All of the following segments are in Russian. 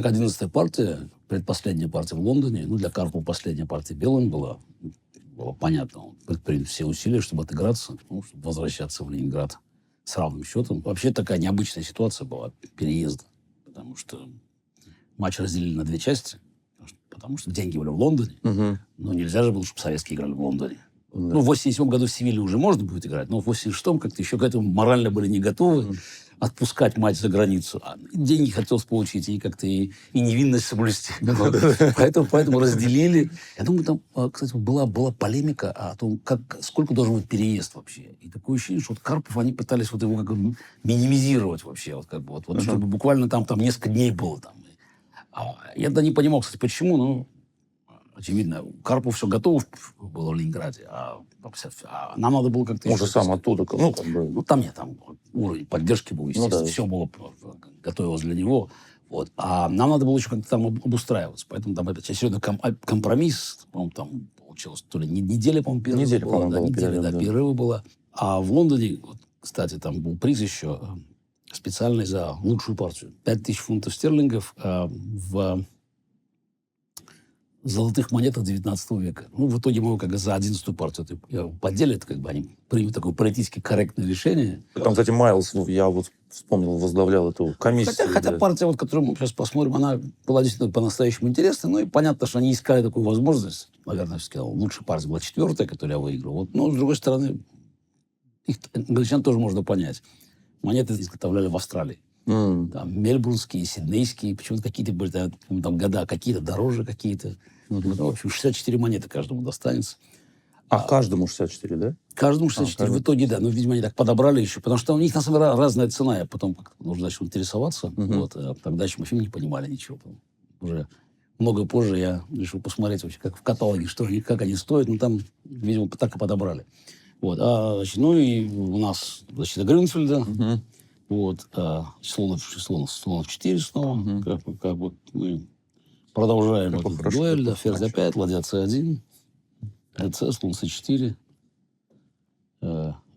так 11-я партия, предпоследняя партия в Лондоне, ну, для Карпова последняя партия белым была, было понятно. Он предпринял все усилия, чтобы отыграться, ну, чтобы возвращаться в Ленинград с равным счетом. Вообще такая необычная ситуация была переезда, потому что матч разделили на две части, потому что деньги были в Лондоне, но нельзя же было, чтобы советские играли в Лондоне. Ну, в 87 году в Севиле уже можно будет играть, но в 86-м как-то еще к этому морально были не готовы отпускать матч за границу. А деньги хотелось получить, и как-то и невинность соблюсти. Поэтому разделили. Я думаю, там, кстати, была полемика о том, сколько должен быть переезд вообще. И такое ощущение, что вот Карпов, они пытались вот его как бы минимизировать вообще. Вот, как бы, чтобы буквально там несколько дней было. Там. Я тогда не понимал, кстати, почему, но очевидно, Карпов все готово было в Ленинграде, а нам надо было как-то... Может, сам оттуда... Ну, там нет, там уровень поддержки был, естественно, все было готовилось для него. Вот. А нам надо было еще как-то там обустраиваться. Поэтому там это очередной компромисс, по-моему, там получилось то ли неделя, по-моему, перерыва была. А в Лондоне, вот, кстати, там был приз еще специальный за лучшую партию. 5000 фунтов стерлингов в золотых монетах 19 века. Ну, в итоге мы как бы за 11-ю партию поддели, это как бы они приняли такое политически корректное решение. Там, кстати, Майлз, я вот вспомнил, возглавлял эту комиссию. Хотя партия, вот, которую мы сейчас посмотрим, она была действительно по-настоящему интересной. Ну, и понятно, что они искали такую возможность. Наверное, я сказал, лучшая партия была 4-я, которую я выиграл. Вот. Но, с другой стороны, их англичан тоже можно понять. Монеты изготовляли в Австралии. Там мельбурнские, сиднейские, почему-то какие-то были там года, какие-то дороже, какие-то. Ну, в общем, 64 монеты каждому достанется. Каждому 64, да? Каждому 64. В итоге, да. Ну, видимо, они так подобрали еще. Потому что у них, на самом деле, разная цена. Я потом нужно начал интересоваться. Вот, а тогда еще мы вообще не понимали ничего. Уже много позже я решил посмотреть вообще, как в каталоге, как они стоят. Ну, там, видимо, так и подобрали. Вот. Значит, ну, и у нас защита Грюнфельда. Вот, слонов 4 снова. Как бы мы продолжаем этот дуэль. Да, ферзь d5, ладья c1, c, слон c4,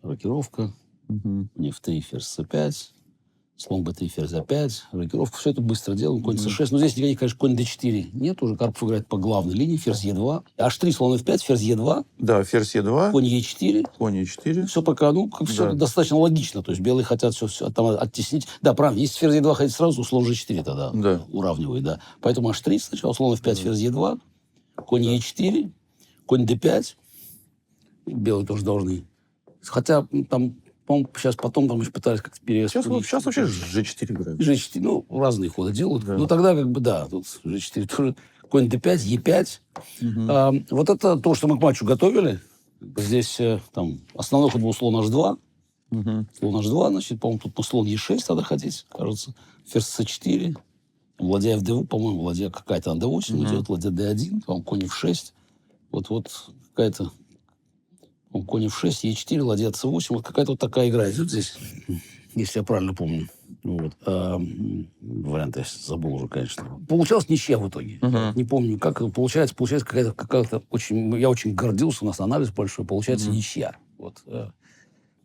рокировка, f3, ферзь c5, слон b3, ферзь a5, рокировка. Все это быстро делаем. Конь c6. Но здесь никаких, конечно, конь d4 нет. Уже Карпов играет по главной линии. Ферзь e2. h3, слон f5, ферзь e2. Да, ферзь e2. Конь e4. Конь e4. Все пока, все достаточно логично. То есть белые хотят все там оттеснить. Да, правильно. Если ферзь e2 хотите сразу, слон g4 тогда уравнивает, да. Поэтому h3 сначала, слон f5, ферзь e2, конь e4, конь d5. Белые тоже должны. Хотя там, по-моему, сейчас потом там еще пытались как-то перераспределить. Сейчас вообще g4 играют. G4, ну, разные ходы делают. Да. Ну, тогда как бы, да, тут g4 тоже. Конь d5, e5. Вот это то, что мы к матчу готовили. Здесь там основной ход был слон h2. Слон h2, значит, по-моему, тут слон e6 надо ходить, кажется. Ферзь c4. Ладья fd, по-моему, ладья какая-то на d8 идет. Ладья d1, по-моему, конь f6. Вот какая-то... Конь f6, e4, ладья c8. Вот какая-то вот такая игра идет здесь, если я правильно помню. Вот. Вариант я забыл уже, конечно. Получалась ничья в итоге. Не помню, как получается. Получается какая-то очень... Я очень гордился, у нас анализ большой. Получается ничья. Вот.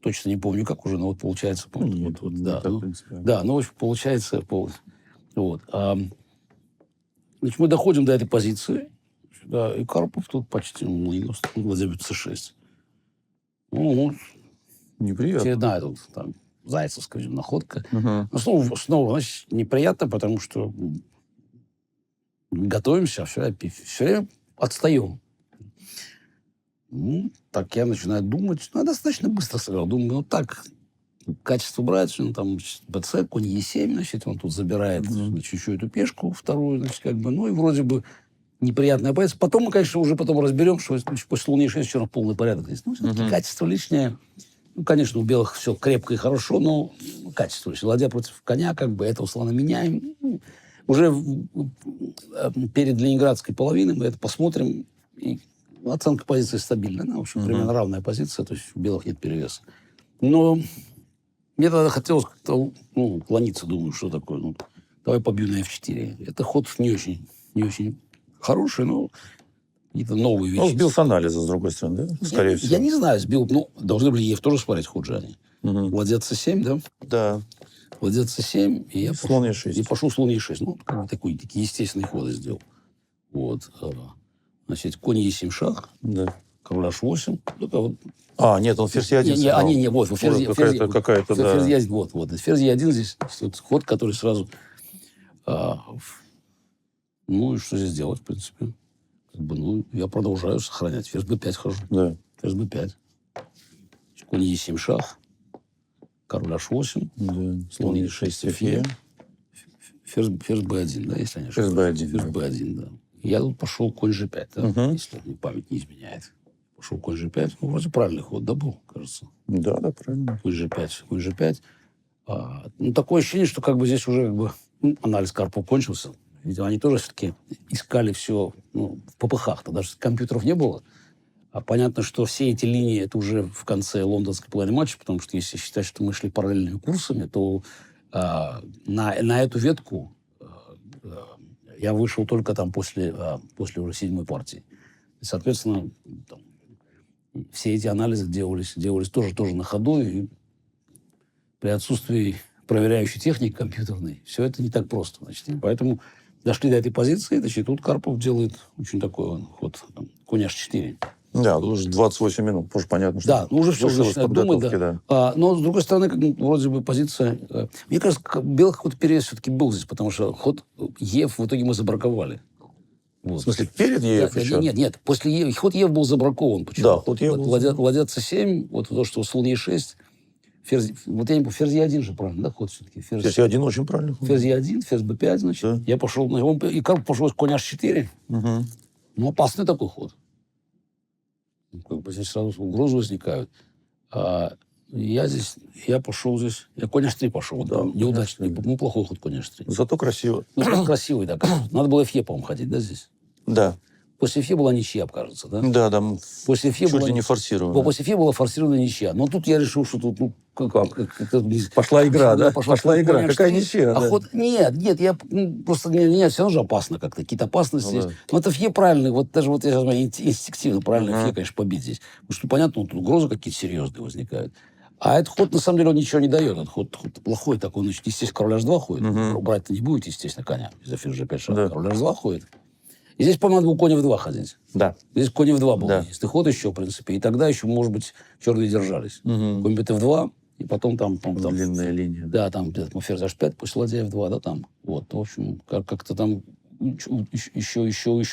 Точно не помню, как уже, но вот получается... Да, ну, в общем, получается... Вот. Значит, мы доходим до этой позиции. Да, и Карпов тут почти ладья c6. Ну, неприятно. Да, тут там зайцевская находка. Но снова, значит, неприятно, потому что готовимся, все время отстаем. Ну, так я начинаю думать. Ну, я достаточно быстро сыграл. Думаю, ну так, качество брать, ну, там, bc, конь e7, значит, он тут забирает, значит, еще эту пешку вторую, значит, как бы, ну, и вроде бы неприятная позиция. Потом мы, конечно, уже потом разберем, что после слона e6 все равно полный порядок здесь. Ну, все-таки качество лишнее. Ну, конечно, у белых все крепко и хорошо, но качество лишнее. Ладья против коня, как бы, этого слона меняем. Ну, уже перед ленинградской половиной мы это посмотрим. И оценка позиции стабильная. Она, в общем, примерно равная позиция, то есть у белых нет перевеса. Но мне тогда хотелось как-то уклониться, думаю, что такое. Ну, давай побью на f4. Это ход не очень хороший, но какие-то новые вещи. Ну, сбил с анализа, с другой стороны, да? Скорее всего. Я не знаю, сбил. Ну, должны были ЕФ тоже смотреть ход же они. ладья c7, да? Да. Ладья c7, и я Слон пошел, e6. и пошел слон e6. Ну, как бы такие естественные ходы сделал. Вот. Значит, конь e7 шах, Да. король h8. Это вот. Нет, он ферзь e1 Не, вот, ферзь, какая-то, да. ферзь e1, вот. Ферзь e1 здесь вот ход, который сразу... ну, и что здесь делать, в принципе? Как бы, ну, я продолжаю сохранять. Ферзь b5 хожу. Да. Ферзь b5. Конь e7 шах. Король h8. Да. Слон e6 фе. Ферзь b1, да, если я не ошибаюсь. Ферзь b1. Ферзь b1, да. Я тут пошел конь g5, да, Угу. если мне память не изменяет. Пошел конь g5. Ну, вроде правильный ход, да, был, кажется. Да, правильно. Конь g5, конь g5. Ну, такое ощущение, что как бы здесь уже как бы, анализ Карпова кончился. Видимо, они тоже все-таки искали все в ППХ. Тогда же компьютеров не было. А понятно, что все эти линии, это уже в конце лондонской половины матча, потому что если считать, что мы шли параллельными курсами, то на эту ветку я вышел только там после уже 7-й партии. И, соответственно, там, все эти анализы делались тоже на ходу. И при отсутствии проверяющей техники компьютерной все это не так просто. Значит. И поэтому дошли до этой позиции. Значит, тут Карпов делает очень такой ход. Конь h4. Да, уже 28 минут, тоже понятно, что... Да, ну уже все, начинают думать, да. Но, с другой стороны, вроде бы позиция... Мне кажется, белый какой-то перевес все-таки был здесь, потому что ход Ев в итоге мы забраковали. Вот. В смысле, перед Ев еще? Нет, после Ев. Ход Ев был забракован. Почему? Да, ход Ев был... Ладья c7, вот то, что слон e6, ферзь... Вот я не помню, ферзь e1 же правильно, да, ход все-таки? Ферзь e1 очень правильно. Ферзь e1, ферзь b5, значит. Да. Я пошел... И Карпов пошел с конь h4. Угу. Ну, опасный такой ход. Как бы здесь сразу угрозы возникают. Я пошел здесь... Я конь h3 пошел. Да, неудачный. Ну, плохой ход конь h3. Зато красиво. Ну, красивый, да. Надо было фе, по-моему, ходить, да, здесь? Да. После фе была ничья, кажется, да? Да, там после фе чуть ли не форсировано. После фе была форсированная ничья. Но тут я решил, что тут, пошла игра, да? Пошла игра. Какая ничья, да? Ход... Нет, я просто... Нет, все равно же опасно как-то. Какие-то опасности есть. Но это фе правильный. Вот даже вот я инстинктивно правильно фе, конечно, побить здесь. Потому что, понятно, тут угрозы какие-то серьезные возникают. А этот ход, на самом деле, он ничего не дает. Этот ход плохой такой. Он, естественно, король h2 ходит. Брать-то не будет, естественно, коня. Из-за ферзь g5 шаг. Да. Король h2 ходит. И здесь, по-моему, надо было конь в2 ходить. Да. Здесь конь в2 был. Да. Если ход еще, в принципе. И тогда еще, может быть, черные держались. Конь бит f2, и потом там... Длинная линия. Да, там ферзь h5, после ладья f2, да, там. Вот, в общем, как-то там еще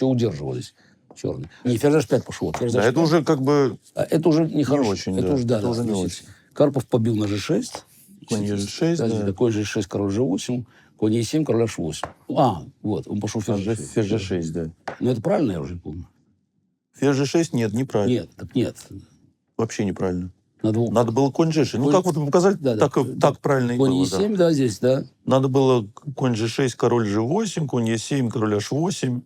удерживались черные. Не, ферзь h5 пошел. Ферзь да, h5. это уже как бы... Это уже нехорошо. Очень, это уже не очень. Карпов побил на g6. Конь g6, да. Конь g6, король g8. Конь e7, король h8. Вот, он пошел ферзь g6, да. Ну, это правильно, я уже не помню. Ферзь g6, нет, неправильно. Нет, так нет. Вообще неправильно. Надо было конь g6. Ну, как вот показать, так правильно и было. Конь e7, да, здесь, да. Надо было конь g6, король g8, конь e7, король h8.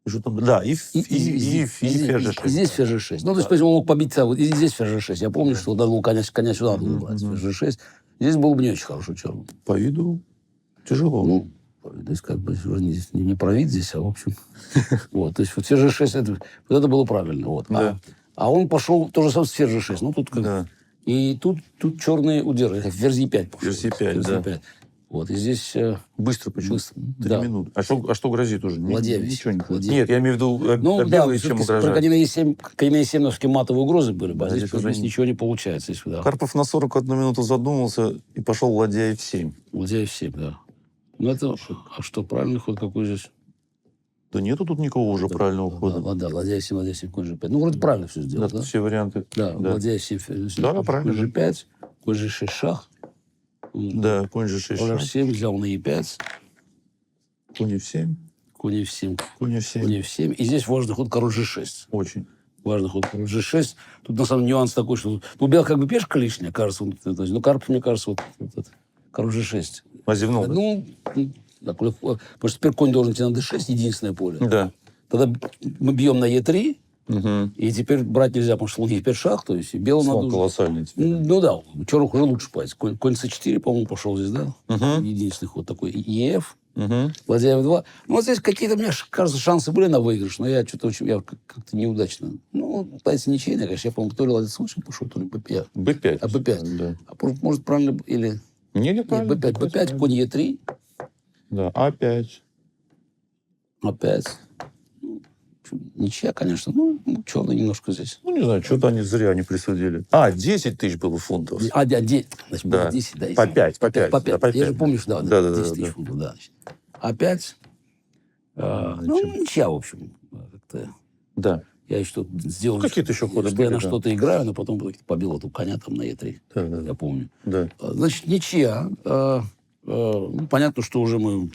Да, и ферзь g6. И здесь ферзь g6. Ну, то есть, он мог побить, и здесь ферзь g6. Я помню, что надо было коня сюда надо было брать. Ферзь g6. Здесь было бы не очень хорошо черный. По виду тяжело. Ну, то есть, как бы, уже не про вид здесь, а в общем. Вот, то есть, вот ферзь g6, это было правильно. Вот. А он пошел тоже сам с ферзь g6. Ну, тут как... Да. И тут черные удерживают. Ферзь e5 пошел. Ферзь e5, да. E5. Вот, и здесь... Быстро почему? 3 минуты. А что грозит уже? Ладья ничего не грозит. Нет, я имею в виду, белые чем угрожают. Про конь e7 все матовые угрозы были, а здесь ничего не получается. Карпов на 41 минуту задумался и пошел ладья f7. Ладья f7, да. Ну, это... А что, правильный ход какой здесь? Да нету тут никакого уже правильного хода. Да, ладья f7, конь g5. Ну, вроде правильно все сделал, да? Все варианты. Да, ладья f7, да, правильно. Конь g5, конь g6 шах. Да, конь g6 шах. Конь h7, взял на e5. Конь f7. Конь f7. Конь f7. Конь f7. И здесь важный ход король g6. Очень. Важный ход король g6. Тут, на самом деле, нюанс такой, что... Ну, белых как бы пешка лишняя, кажется. Но Карпов, мне кажется, вот король g6. Озевнул, да? Ну, так легко. Потому что теперь конь должен идти на d6, единственное поле. Да. Тогда мы бьем на e3, и теперь брать нельзя, потому что слон e5 шах, то есть и белым слон надо... колоссальный теперь. Ну да, черных уже лучше пойти. Конь c4, по-моему, пошел здесь, да? Единственный ход такой. ef, Ладьяев 2. Ну, вот здесь какие-то, мне кажется, шансы были на выигрыш, но я что-то очень, я как-то неудачно. Ну, пытается ничейная, конечно. Я, по-моему, то ли ладец 8 пошел, то ли Б5. Б5. Б5. Да. А может, правильно, или... Не Нет, правильно. Б5, конь Е3. Да, А5. А5. Ничья, конечно. Ну, черный немножко здесь. Ну, не знаю, что-то они зря не присудили. А, 10 тысяч было фунтов. Значит, Да. было 10, да. По 5, по 5. По 5. Да, по Я 5. же помню, что Да, 10 тысяч фунтов, да. А5. Ну, ничья, в общем. Как-то Да. я что-то сделал. Какие-то еще ходы что были, я на да. что-то играю, но потом побил эту коня там на Е3. Да. Я помню. Да. Значит, ничья. Ну, понятно, что уже мы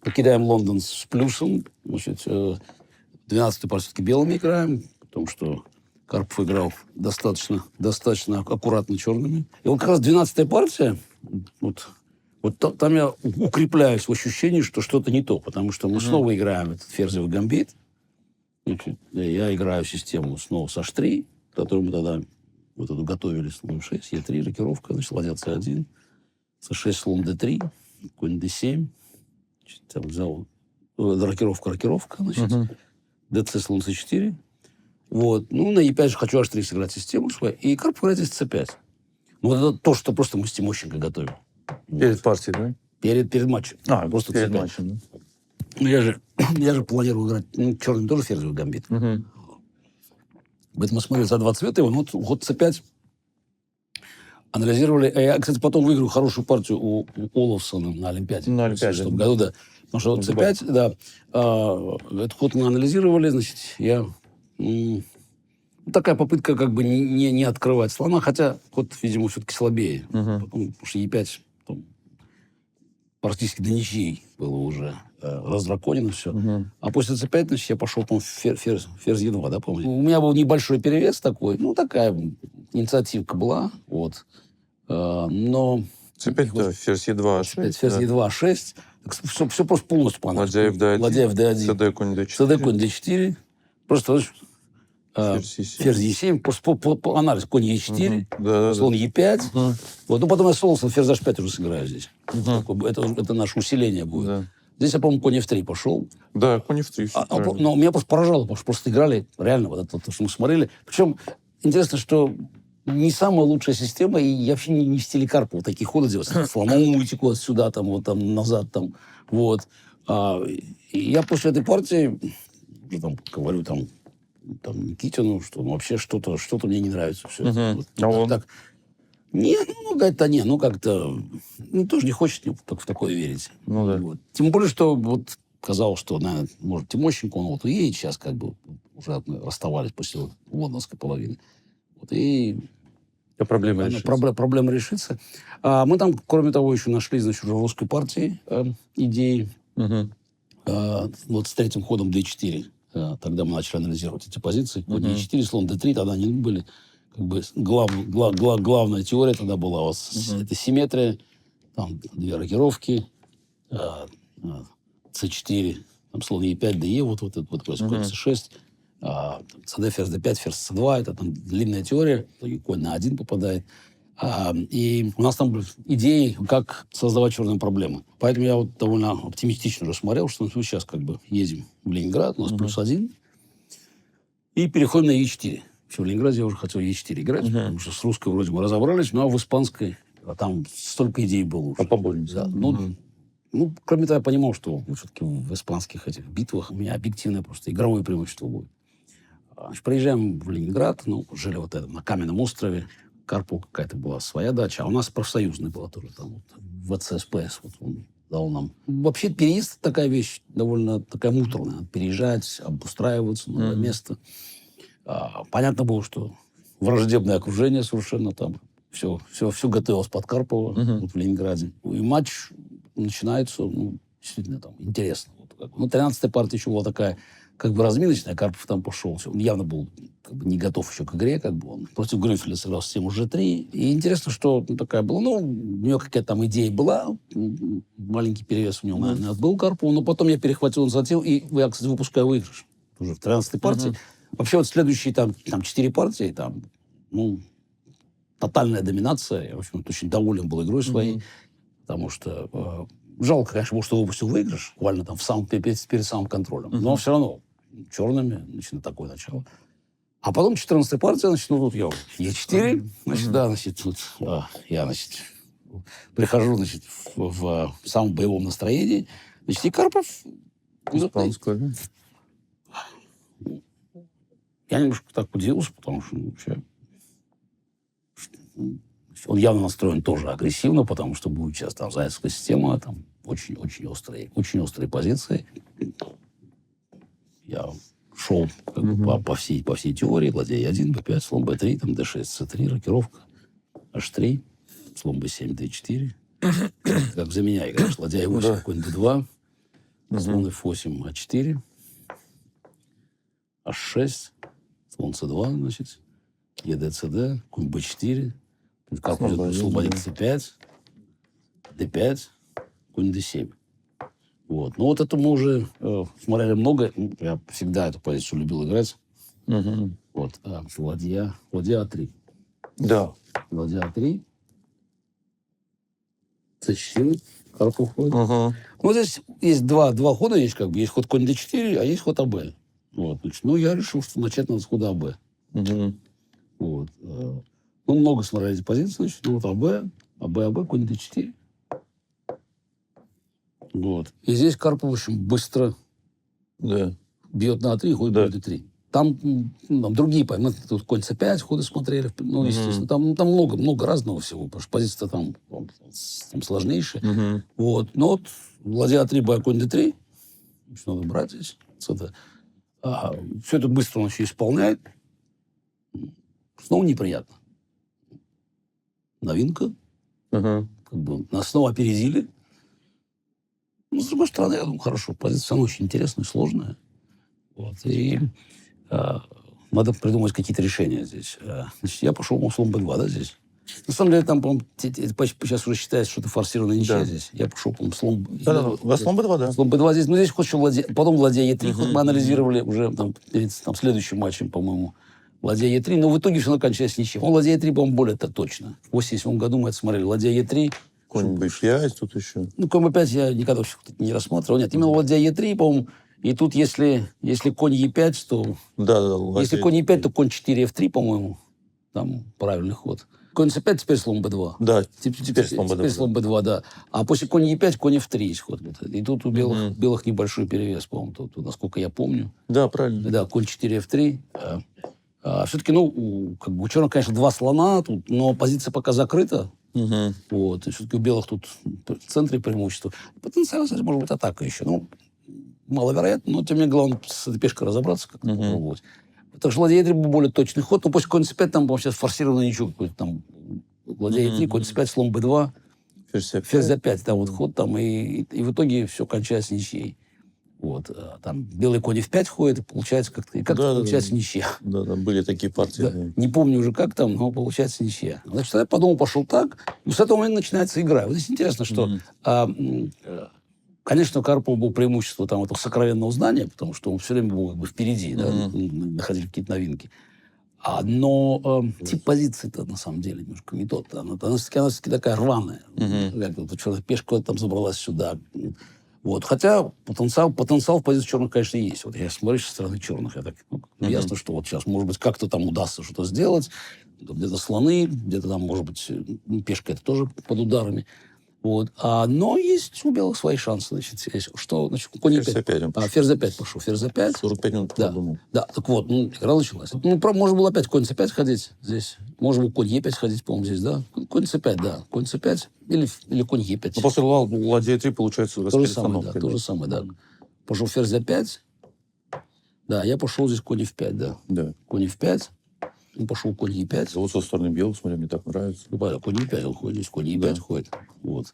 покидаем Лондон с плюсом. Значит, 12-ю партию все-таки белыми играем, потому что Карпов играл достаточно аккуратно черными. И вот как раз 12-я партия, вот там я укрепляюсь в ощущении, что что-то не то, потому что мы снова играем этот ферзевый гамбит. Значит, я играю систему снова с H3, которую мы тогда вот эту готовили, слон 6, Е3, рокировка, значит, ладья С1, С6, слон Д3, конь Д7, значит, там взял рокировка, значит, ДЦ, слон С4. Вот. Ну, на Е5 же хочу H3 сыграть систему свою, и Карпов играет здесь С5. Ну, вот это то, что просто мы с Тимощенко готовим. Перед партией, да? Перед матчем. Просто перед матчем, да? Ну, я же планирую играть черным тоже ферзевый гамбит. Поэтому смотрели за 2 цвета его. Ну, вот ход С5 анализировали. Я, кстати, потом выиграл хорошую партию у Олафсона на Олимпиаде. На Олимпиаде. В 2006 году, да. Потому что вот С5, да. Этот ход мы анализировали, значит, такая попытка как бы не открывать слона, хотя ход, видимо, все-таки слабее. Потому что Е5 практически до ничьей было уже раздраконено все. А после С5, значит, я пошел, по-моему, ферзь Е2, да, помню. У меня был небольшой перевес такой, ну, такая инициативка была, вот. Но... С5, да, ферзь Е2, Ферзь Е2, 6. Все просто полностью понравилось. Ладья Д1. ЦД конь Д4. ЦД конь Д4. Просто ферзь Е7. Просто по анализу. Конь Е4, слон Е5. Вот. Ну, потом я слон ферзь H5 уже сыграю здесь. Это наше усиление будет. Да. Здесь я, по-моему, конь F3 пошел. Да, конь F3. Но меня просто поражало, потому что просто играли реально вот это, то, что мы смотрели. Причем интересно, что не самая лучшая система, и я вообще не в стиле Карпова такие ходы делать. Слоном уйти куда-то сюда, там, вот там, назад, там, вот. И я после этой партии, там, говорю, там Никитину, что вообще что-то мне не нравится. Все. Так. Не, как-то, тоже не хочет в такое верить. Ну, да. Вот. Тем более, что вот казалось, что, наверное, может, Тимощенко, он вот уедет сейчас, как бы, уже расставались после лондонской половины. Вот, и проблема решится. Проблема решится. Мы там, кроме того, еще нашли, значит, уже в русской партии идеи. Вот с третьим ходом D4. Тогда мы начали анализировать эти позиции. Конь E4, слон D3, тогда они были... Как бы главная теория тогда была у вас. Это симметрия, там 2 рокировки, С4, там слон Е5, ДЕ, вот конь С6, ЦД, ферзь Д5, ферзь С2, это там длинная теория, и конь на 1 попадает. И у нас там были идеи, как создавать черные проблемы. Поэтому я вот довольно оптимистично уже смотрел, что мы сейчас как бы едем в Ленинград, у нас +1, и переходим на Е4. В Ленинграде я уже хотел Е4 играть, потому что с русской вроде бы разобрались, но в испанской там столько идей было. Побольше. Да. Ну, кроме того, я понимал, что все-таки в испанских этих битвах у меня объективное просто игровое преимущество будет. Значит, приезжаем в Ленинград, жили вот это на Каменном острове, Карпову какая-то была своя дача, а у нас профсоюзная была тоже там, вот, ВЦСПС, вот он дал нам. Вообще переезд такая вещь довольно такая муторная. Переезжать, обустраиваться, новое место. Понятно было, что враждебное окружение совершенно там. Все готовилось под Карпова вот в Ленинграде. И матч начинается, действительно там интересно. 13-я партия еще была такая, как бы разминочная. Карпов там пошел. Он явно был как бы не готов еще к игре. Как бы он против Грюнфельда сыграл систему G3. И интересно, что такая была. У него какая-то там идея была. Маленький перевес у него, наверное, был Карпова. Но потом я перехватил инициативу. И я, кстати, выпускаю выигрыш. Уже в 13-й партии. Вообще вот следующие там 4 партии, там, тотальная доминация. Я, в общем, очень доволен был игрой своей, потому что Жалко, конечно, было, что выпустил выигрыш, буквально там перед самым контролем. Но все равно черными, значит, на такое начало. А потом 14-я партия, значит, ну тут я Е4, значит, да, значит, тут я, значит, прихожу, значит, в самом боевом настроении. Значит, и Карпов... Испанская, да? Я немножко так удивился, потому что вообще... Он явно настроен тоже агрессивно, потому что будет сейчас там зайцевская система, там очень острые позиции. Я шел как бы, по всей теории, ладья Е1, Б5, слон Б3, там Д6, С3, рокировка, H3, слон Б7, Д4. Как за меня играешь, ладья Е8, конь Д2, слон F8, А4, H6, слон С2, значит, ЕД, СД, конь Б4, слон Б1, С5, Д5, конь Д7. Вот. Ну, вот это мы уже смотрели много. Я всегда эту позицию любил играть. Вот. Ладья А3. Да. Ладья А3. С4. Карпов ходит. Ну, здесь есть два хода. Есть как бы. Есть ход конь d4, а есть ход АБ. Вот. Значит, ну, я решил, что начать надо с хода АБ. Вот. Ну, много смотрели эти позиции. Значит, ну, вот АБ, конь d4. Вот. И здесь Карпов, в общем, быстро бьет на А3 и ходит на d3. Там другие, мы тут конь С5 ходы смотрели. Ну, естественно, там много разного всего, потому что позиция там сложнейшая. Вот. Но вот ладья А3, бой, конь d3. Надо брать здесь. Все это быстро он еще исполняет. Снова неприятно. Новинка. Как бы нас снова опередили. Ну, с другой стороны, я думаю, хорошо, позиция она очень интересная, сложная. Вот. И надо придумать какие-то решения здесь. Значит, я пошел слон Б2, да, здесь. На самом деле, там, по-моему, сейчас уже считается, что это форсированная ничья здесь. Я пошел, по-моему, слон... Слон Б2, да. Слон Б2 здесь. Ну, здесь ход еще ладья... Потом ладья Е3 ход мы анализировали уже перед следующим матчем, по-моему. Ладья Е3. Но в итоге все кончается ничьим. Ладья Е3, по-моему, более-то точно. В 87 году мы это смотрели. Ладья Е3. Конь Б5 тут еще. Ну, конь Б5 я никогда не рассматривал. Нет, именно ладья Е3, по-моему. И тут, если конь Е5, то... Да, если конь Е5, то конь 4, F3, по-моему. Там правильный ход. Конь С5, теперь слон Б2. Да, теперь слон Б2. Теперь слон Б2, да. А после конь Е5, конь F3 есть ход. И тут у белых небольшой перевес, по-моему, тут, насколько я помню. Да, правильно. Да, конь 4, F3. Все-таки, ну, как бы у черных, конечно, два слона тут, но позиция пока закрыта. Вот. И все-таки у белых тут в центре преимущество. Потенциально, кстати, может быть, атака еще. Ну, маловероятно, но тем не менее, главное с этой пешкой разобраться, как-то попробовать. Так что ладья Е3 был более точный ход. Но после конь С5 там, по-моему, сейчас форсированный ничего какой-то там. Ладья Е3, конь С5, слон Б2, ферзь З5. Там вот ход там. И в итоге все кончается ничьей. Вот. Там белый конь F5 ходит, и получается как-то получается ничья. Да, были такие партии. Да. Не помню уже как там, но получается ничья. Значит, я подумал, пошел так. И с этого момента начинается игра. Вот здесь интересно, что... Конечно, у Карпова было преимущество там, этого сокровенного знания, потому что он все время был как бы впереди, да, находили какие-то новинки. Но тип позиции-то на самом деле немножко не тот. Она все-таки такая рваная. Как пешка там забралась сюда. Вот. Хотя потенциал в позиции черных, конечно, есть. Вот я смотрю со стороны черных, я так, ясно, что вот сейчас, может быть, как-то там удастся что-то сделать. Где-то слоны, где-то там, может быть, пешка это тоже под ударами. Вот. Но есть у белых свои шансы. Значит, конь Е5. Ферзь З5 пошел. Ферзь З5. 45 минут подумал. Да, так вот, игра началась. Можно было опять конь С5 ходить здесь. Можно было конь Е5 ходить, по-моему, здесь, да? Конь С5, да. Конь С5 или конь Е5. Но после ладья Е3 получается то же самое, да. Пошел ферзь З5. Да, я пошел здесь конь F5, да. Конь F5. Он пошел конь Е5. Вот со стороны белых, смотри, мне так нравится. Конь Е5 он ходит, здесь конь Е5 ходит. Вот.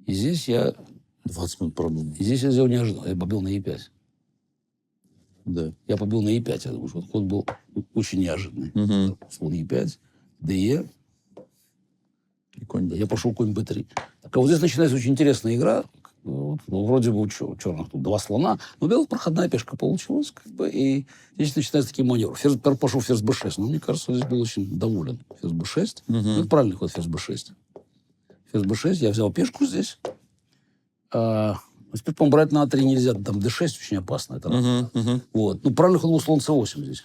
И здесь я... 20 минут продумал. И здесь я сделал неожиданно. Я побил на Е5. Да. Я побил на Е5. Я думаю, что ход был очень неожиданный. Слон Е5, ДЕ. И конь Б3. Я пошел конь Б3. Так, а вот здесь начинается очень интересная игра. Вот, вроде бы у черных тут два слона, но белых проходная пешка получилась, как бы, и здесь начинаются такие маневры. Пошел ферзь Б6, но мне кажется, здесь был очень доволен. Ферзь Б6. Ну, это правильный ход, ферзь Б6. Ферзь Б6, я взял пешку здесь. Теперь, по-моему, брать на А3 нельзя. Там D6 очень опасно. Это Вот. Ну, правильный ход был слон C8 здесь.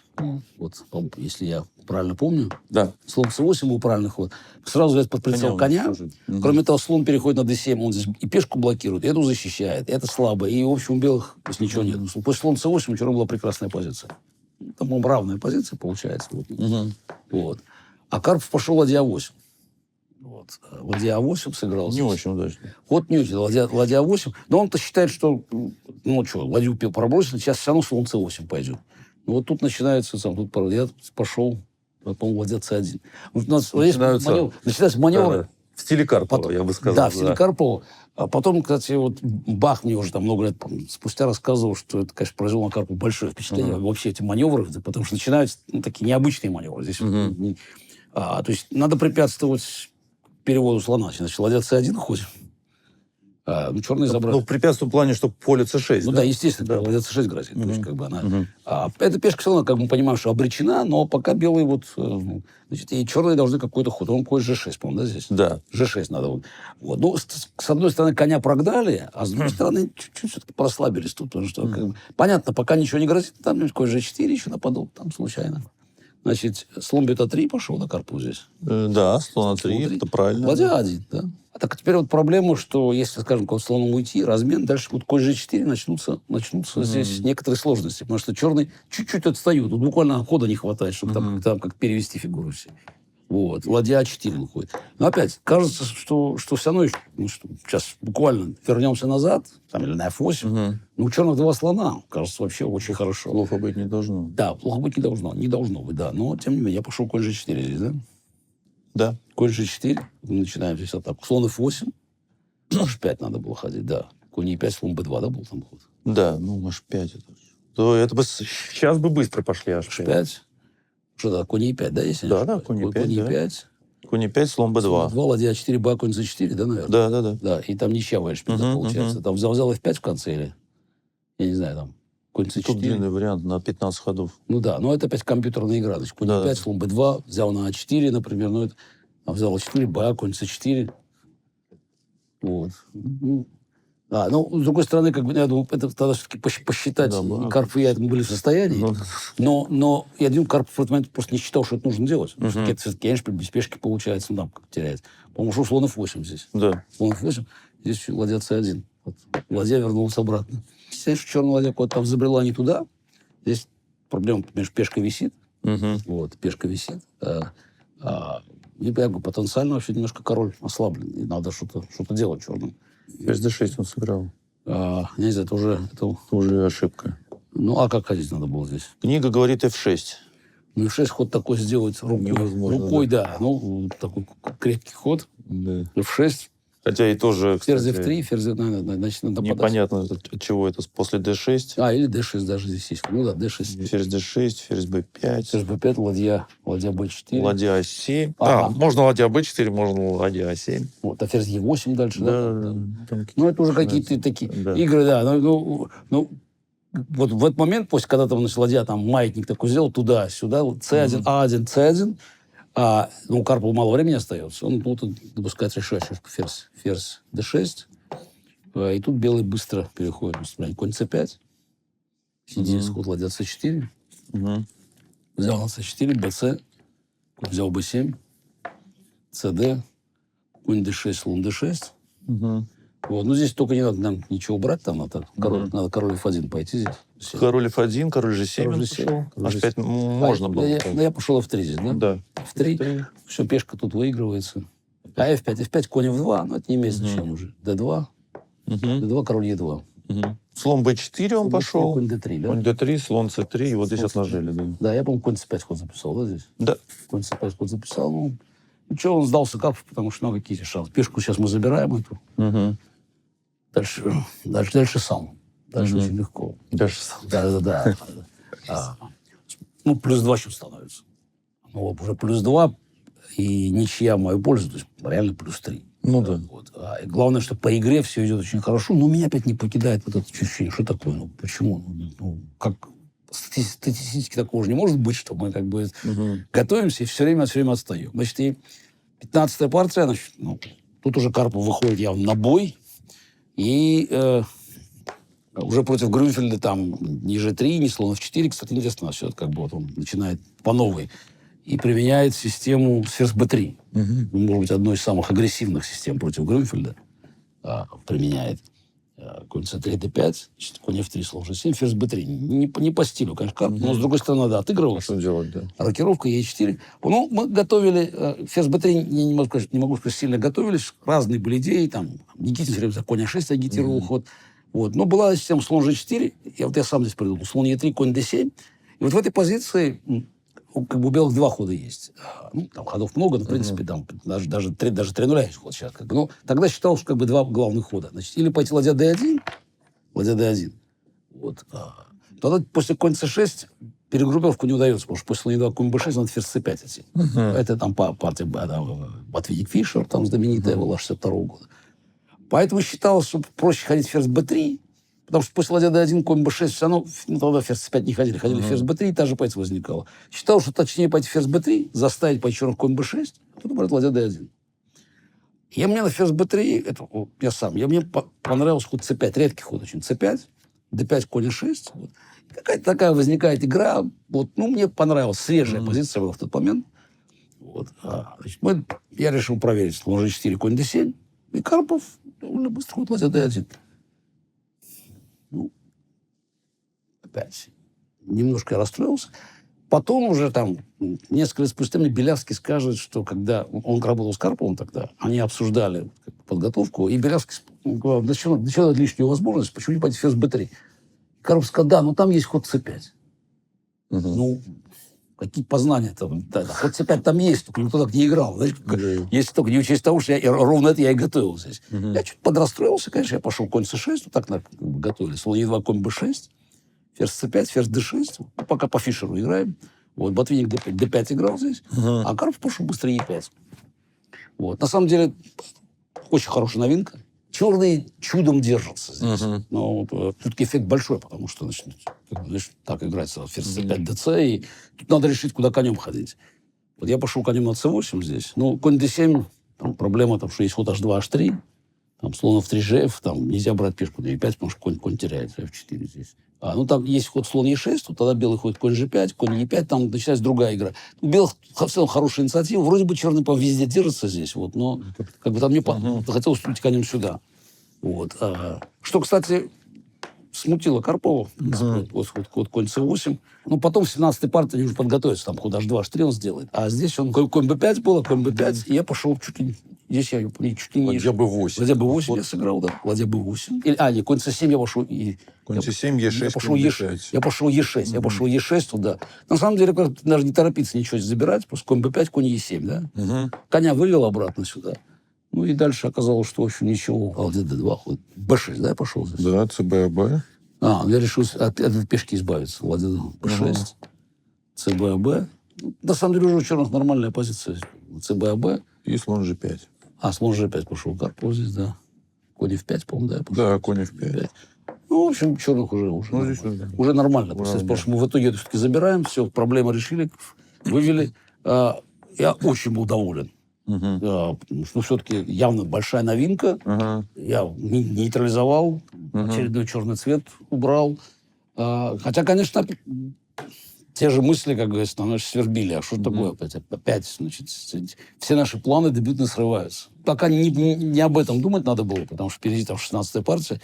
Вот, если я правильно помню. Да. Слон C8 был правильный ход. Сразу взять под прицел коня. Кроме того, слон переходит на D7. Он здесь и пешку блокирует, и эту защищает. И это слабо. И, в общем, у белых здесь ничего нет. После слон C8 у черных была прекрасная позиция. Там, по-моему, равная позиция получается. Вот. А Карпов пошел ладья 8. Вот. Ладья 8 сыграл. Не очень удачно. Вот не очень. Ладья 8. Но он-то считает, что, ну что, ладью пробросили, сейчас все равно слон c8 пойдет. Ну вот тут начинается, тут я пошел, по-моему, ладья c1. Вот у нас начинаются маневры. Да. В стиле Карпова, я бы сказал. Да, в стиле Карпова. А потом, кстати, вот Бах мне уже там много лет спустя рассказывал, что это, конечно, произвело на Карпова большое впечатление. Вообще эти маневры, потому что начинаются такие необычные маневры. Здесь то есть надо препятствовать переводу слона. Значит, ладья c1 ходит. Черные забрали. Ну, препятствие в плане, что поле c6. Ну да, естественно, ладья c6 грозит. То есть, как бы она... эта пешка все равно, как мы понимаем, что обречена, но пока белые вот... Значит, и черные должны какой-то ход. Он ходит g6, по-моему, да, здесь? Да. g6 надо. Вот. Ну, с одной стороны, коня прогнали, а с другой стороны, чуть-чуть все-таки прослабились тут. Потому что, как бы, понятно, пока ничего не грозит, там какой g4 еще нападут, там случайно. Значит, слон бьет А3 пошел на Карпу здесь. Да, слон А3, это правильно. Ладья 1, да. А так теперь вот проблема, что если, скажем, к слону уйти, размен, дальше вот конь G4 начнутся здесь некоторые сложности. Потому что черный чуть-чуть отстают. Тут буквально хода не хватает, чтобы там как перевести фигуру все. Вот. Ладья А4 выходит. Но опять, кажется, что все равно еще, сейчас буквально вернемся назад, там, или на F8. Ну, у черных два слона, кажется, вообще очень хорошо. Плохо быть не должно. Да, плохо быть не должно. Не должно быть, да. Но, тем не менее, я пошел конь G4 здесь, да? Да. Конь G4. Мы начинаем здесь атаку. Слон F8. H5 надо было ходить, да. Конь E5, слон B2, да, был там ход? Да, ну, H5 это... То это бы сейчас бы быстро пошли H5. H5. Что да, конь E5, да, если да, конь E5, конь E5. Конь E5, слон B2. 2, ладья А4, Б, конь C4, да, наверное? Да. Да, и там ничья в Эшпиле получается. Там взял F5 в конце или... Я не знаю, там... Конь C4. Тут длинный вариант на 15 ходов. Ну да, но это опять компьютерная игра. Значит, конь E5, слон B2, взял на А4, например, ну это... Взял А4, Б, конь С4. Вот. Ну, с другой стороны, как бы, я думаю, это тогда все-таки посчитать. Да, Карпов и я мы были в состоянии. Но я думаю, Карпов в этот момент просто не считал, что это нужно делать. Все-таки это, конечно, без пешки получается, ну, там как теряется. По-моему, шел слон F8 здесь. Да. Слон F8, здесь ладья C1. Вот. Ладья вернулась обратно. Считаешь, что черная ладья куда-то там забрела не туда. Здесь проблема, понимаешь, пешка висит. Вот, пешка висит. И я говорю, потенциально вообще немножко король ослаблен. И надо что-то делать черным. Ферзь d6 он сыграл. Не знаю, это уже ошибка. Ну, а как ходить надо было здесь? Книга говорит F6. Ну, F6 ход такой сделать рукой, да. Ну, такой крепкий ход. Да. F6. Хотя и тоже, кстати... Ферзь F3, ферзь, значит, надо непонятно, от чего это после d6. Или d6 даже здесь есть. Ну да, d6. Ферзь d6, ферзь b5. Ферзь b5, ладья b4. Ладья a7. Можно ладья b4, можно ладья a7. Вот, а ферзь e8 дальше, да? Ну, это уже какие-то такие игры, да. Ну, вот в этот момент, после когда там ладья там маятник такой сделал, туда-сюда, c1, a1, c1, у Карпова мало времени остается, он тут допускает решающий ферзь d6, и тут белый быстро переходит. Конь c5, сидит ход ладья c4, взял на c4, bc, взял b7, cd, конь d6, слон d6. Вот. Ну, здесь только не надо нам ничего брать, там надо король F1 пойти здесь. Король F1, король G7. Король G7. H5 можно было. Я пошел F3 здесь, да? Да. F3. Все, пешка тут выигрывается. А F5, конь F2, но это не имеет значения уже. D2. D2, король E2. Слон B4 он пошел. Конь D3, да? Конь D3, слон C3, и вот здесь отложили, да. Да, я, по-моему, конь C5 ход записал, да, здесь? Да. Конь C5 ход записал, ну что, он сдался Карпов, потому что какие шансы. Пешку сейчас мы забираем эту. Дальше сам. Дальше очень легко. Дальше сам. Да. Ну, +2 счет становится. Ну, уже +2, и ничья в мою пользу, то есть реально +3. Ну да. Вот. И главное, что по игре все идет очень хорошо, но меня опять не покидает вот это ощущение. Что такое? Ну, почему? Ну, как статистически такого же не может быть, что мы как бы готовимся и все время отстаем. Значит, и 15-я партия, значит, тут уже Карпов выходит явно на бой. И уже против Грюнфельда там ни G3, ни слон F4, кстати, интересно, все как бы вот он начинает по новой. И применяет систему с ферзь b3. Может быть, одной из самых агрессивных систем против Грюнфельда применяет. Конь c3, d5, конь f3, слон g7, ферзь b3. Не по стилю, конечно, Карпов, но, с другой стороны, надо отыгрываться. Что делать, да? Рокировка e4. Ну, мы готовили... Ферзь b3, я не могу сказать, сильно готовились. Разные были идеи. Там Никитин все время за конь a6 агитировал ход. Вот. Но была система слон g4. Я сам здесь придумал. Слон e3, конь d7. И вот в этой позиции... Как бы у белых два хода есть. Ну, там ходов много, но, в принципе, там даже 3 нуля есть ход сейчас. Как бы. Но тогда считалось, что как бы два главных хода. Значит, или пойти ладья d1, Вот. Тогда после конь c6 перегруппировку не удается, потому что после слона e2, конь b6 надо ферзь c5 идти. Это там партия Ботвинник Фишер, там знаменитая была 62 года. Поэтому считалось, что проще ходить ферзь b3, потому что после ладья d1, конь b6, все равно, тогда ферзь c5 не ходили, ферзь b3, и та же позиция возникала. Считал, что точнее пойти ферзь b3, заставить по черному конь b6, а потом брать ладья d1. Мне на ферзь b3, мне понравился ход c5, редкий ход очень, c5, d5, конь e6. Вот. Какая-то такая возникает игра, вот, мне понравилась, свежая позиция была в тот момент. Вот. Значит, я решил проверить слон g4, конь d7, и Карпов довольно быстро ход ладья d1. Опять немножко я расстроился. Потом уже там, несколько лет спустя, мне Белявский скажет, что когда он работал с Карповым тогда, они обсуждали подготовку, и Белявский говорил, для чего дать лишнюю возможность, почему не пойти ферзь b3? Карпов сказал, да, но там есть ход c5. Какие познания там? Да, ход c5 там есть, только никто так не играл. Знаешь, если только не учесть того, что ровно это я и готовил здесь. Я чуть подрастроился, конечно, я пошел конь c6, вот так готовили. Слон e2, конь b6, ферзь c5, ферзь d6. Пока по Фишеру играем. Вот, Ботвинник d5 играл здесь, а Карпов пошел быстро e5. Вот. На самом деле, очень хорошая новинка. Черные чудом держатся здесь. Но все-таки эффект большой, потому что так играется ферзь c5, dc, и тут надо решить, куда конем ходить. Вот я пошел конем на c8 здесь. Конь d7, там проблема, что есть ход h2, h3, там слон f3, gf, там нельзя брать пешку на e5, потому что конь теряет f4 здесь. Там есть ход слон e6, тогда белый ходит конь g5, конь e5, там начинается другая игра. У белых в целом хорошая инициатива. Вроде бы черный везде держится здесь, но там мне хотелось уйти конем сюда. Вот. Что, кстати, смутило Карпова. Вот конь c8. Потом в 17-й партии они уже подготовятся. Там ход h2, h3 он сделает. А здесь он конь b5 было, конь b5, и я пошел чуть ли... Здесь я чуть ли не... Ладья b8. Ладья b8 я сыграл, да. Ладья b8. Конь c7 я пошел... Конь c7, e6, я пошел e6. Я пошел e6 туда. На самом деле, даже не торопиться ничего забирать. Просто конь b5, конь e7, да. Коня вывел обратно сюда. И дальше оказалось, что, в общем, ничего. Ладья d2, ход b6, да, я пошел здесь? Да, cb-ab. Я решил от этой пешки избавиться. Ладья b6, cb-ab. На самом деле, уже у черных нормальная позиция. cb-ab. И слон g5. Слон g5 пошел. Карпов здесь, да. Конь f5, по-моему, да, я пошел. Да, конь f5. В общем, черных уже нормально. Потому что мы в итоге это все-таки забираем, все, проблемы решили, вывели. Я очень был доволен. Все-таки явно большая новинка. Я нейтрализовал, очередной черный цвет убрал. Хотя, конечно, те же мысли, как говорится, свербили. А что такое опять? Значит, все наши планы дебютные срываются. Пока не об этом думать надо было, потому что впереди там 16-я партия.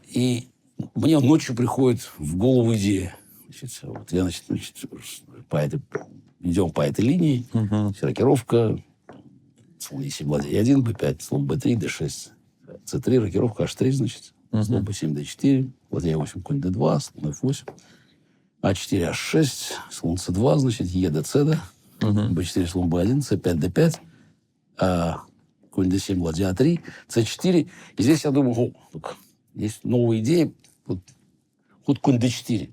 И мне ночью приходит в голову идея. Я, идем по этой линии. Рокировка. Слон e7, ладья e1, b5, слон b3, d6, c3, рокировка h3, значит. Слон b7, d4, ладья e8, конь d2, слон f8, a4, h6, слон c2, значит, e, dc, да. b4, слон b1, c5, d5, конь d7, ладья a3, c4. И здесь я думаю, есть новая идея, ход конь d4.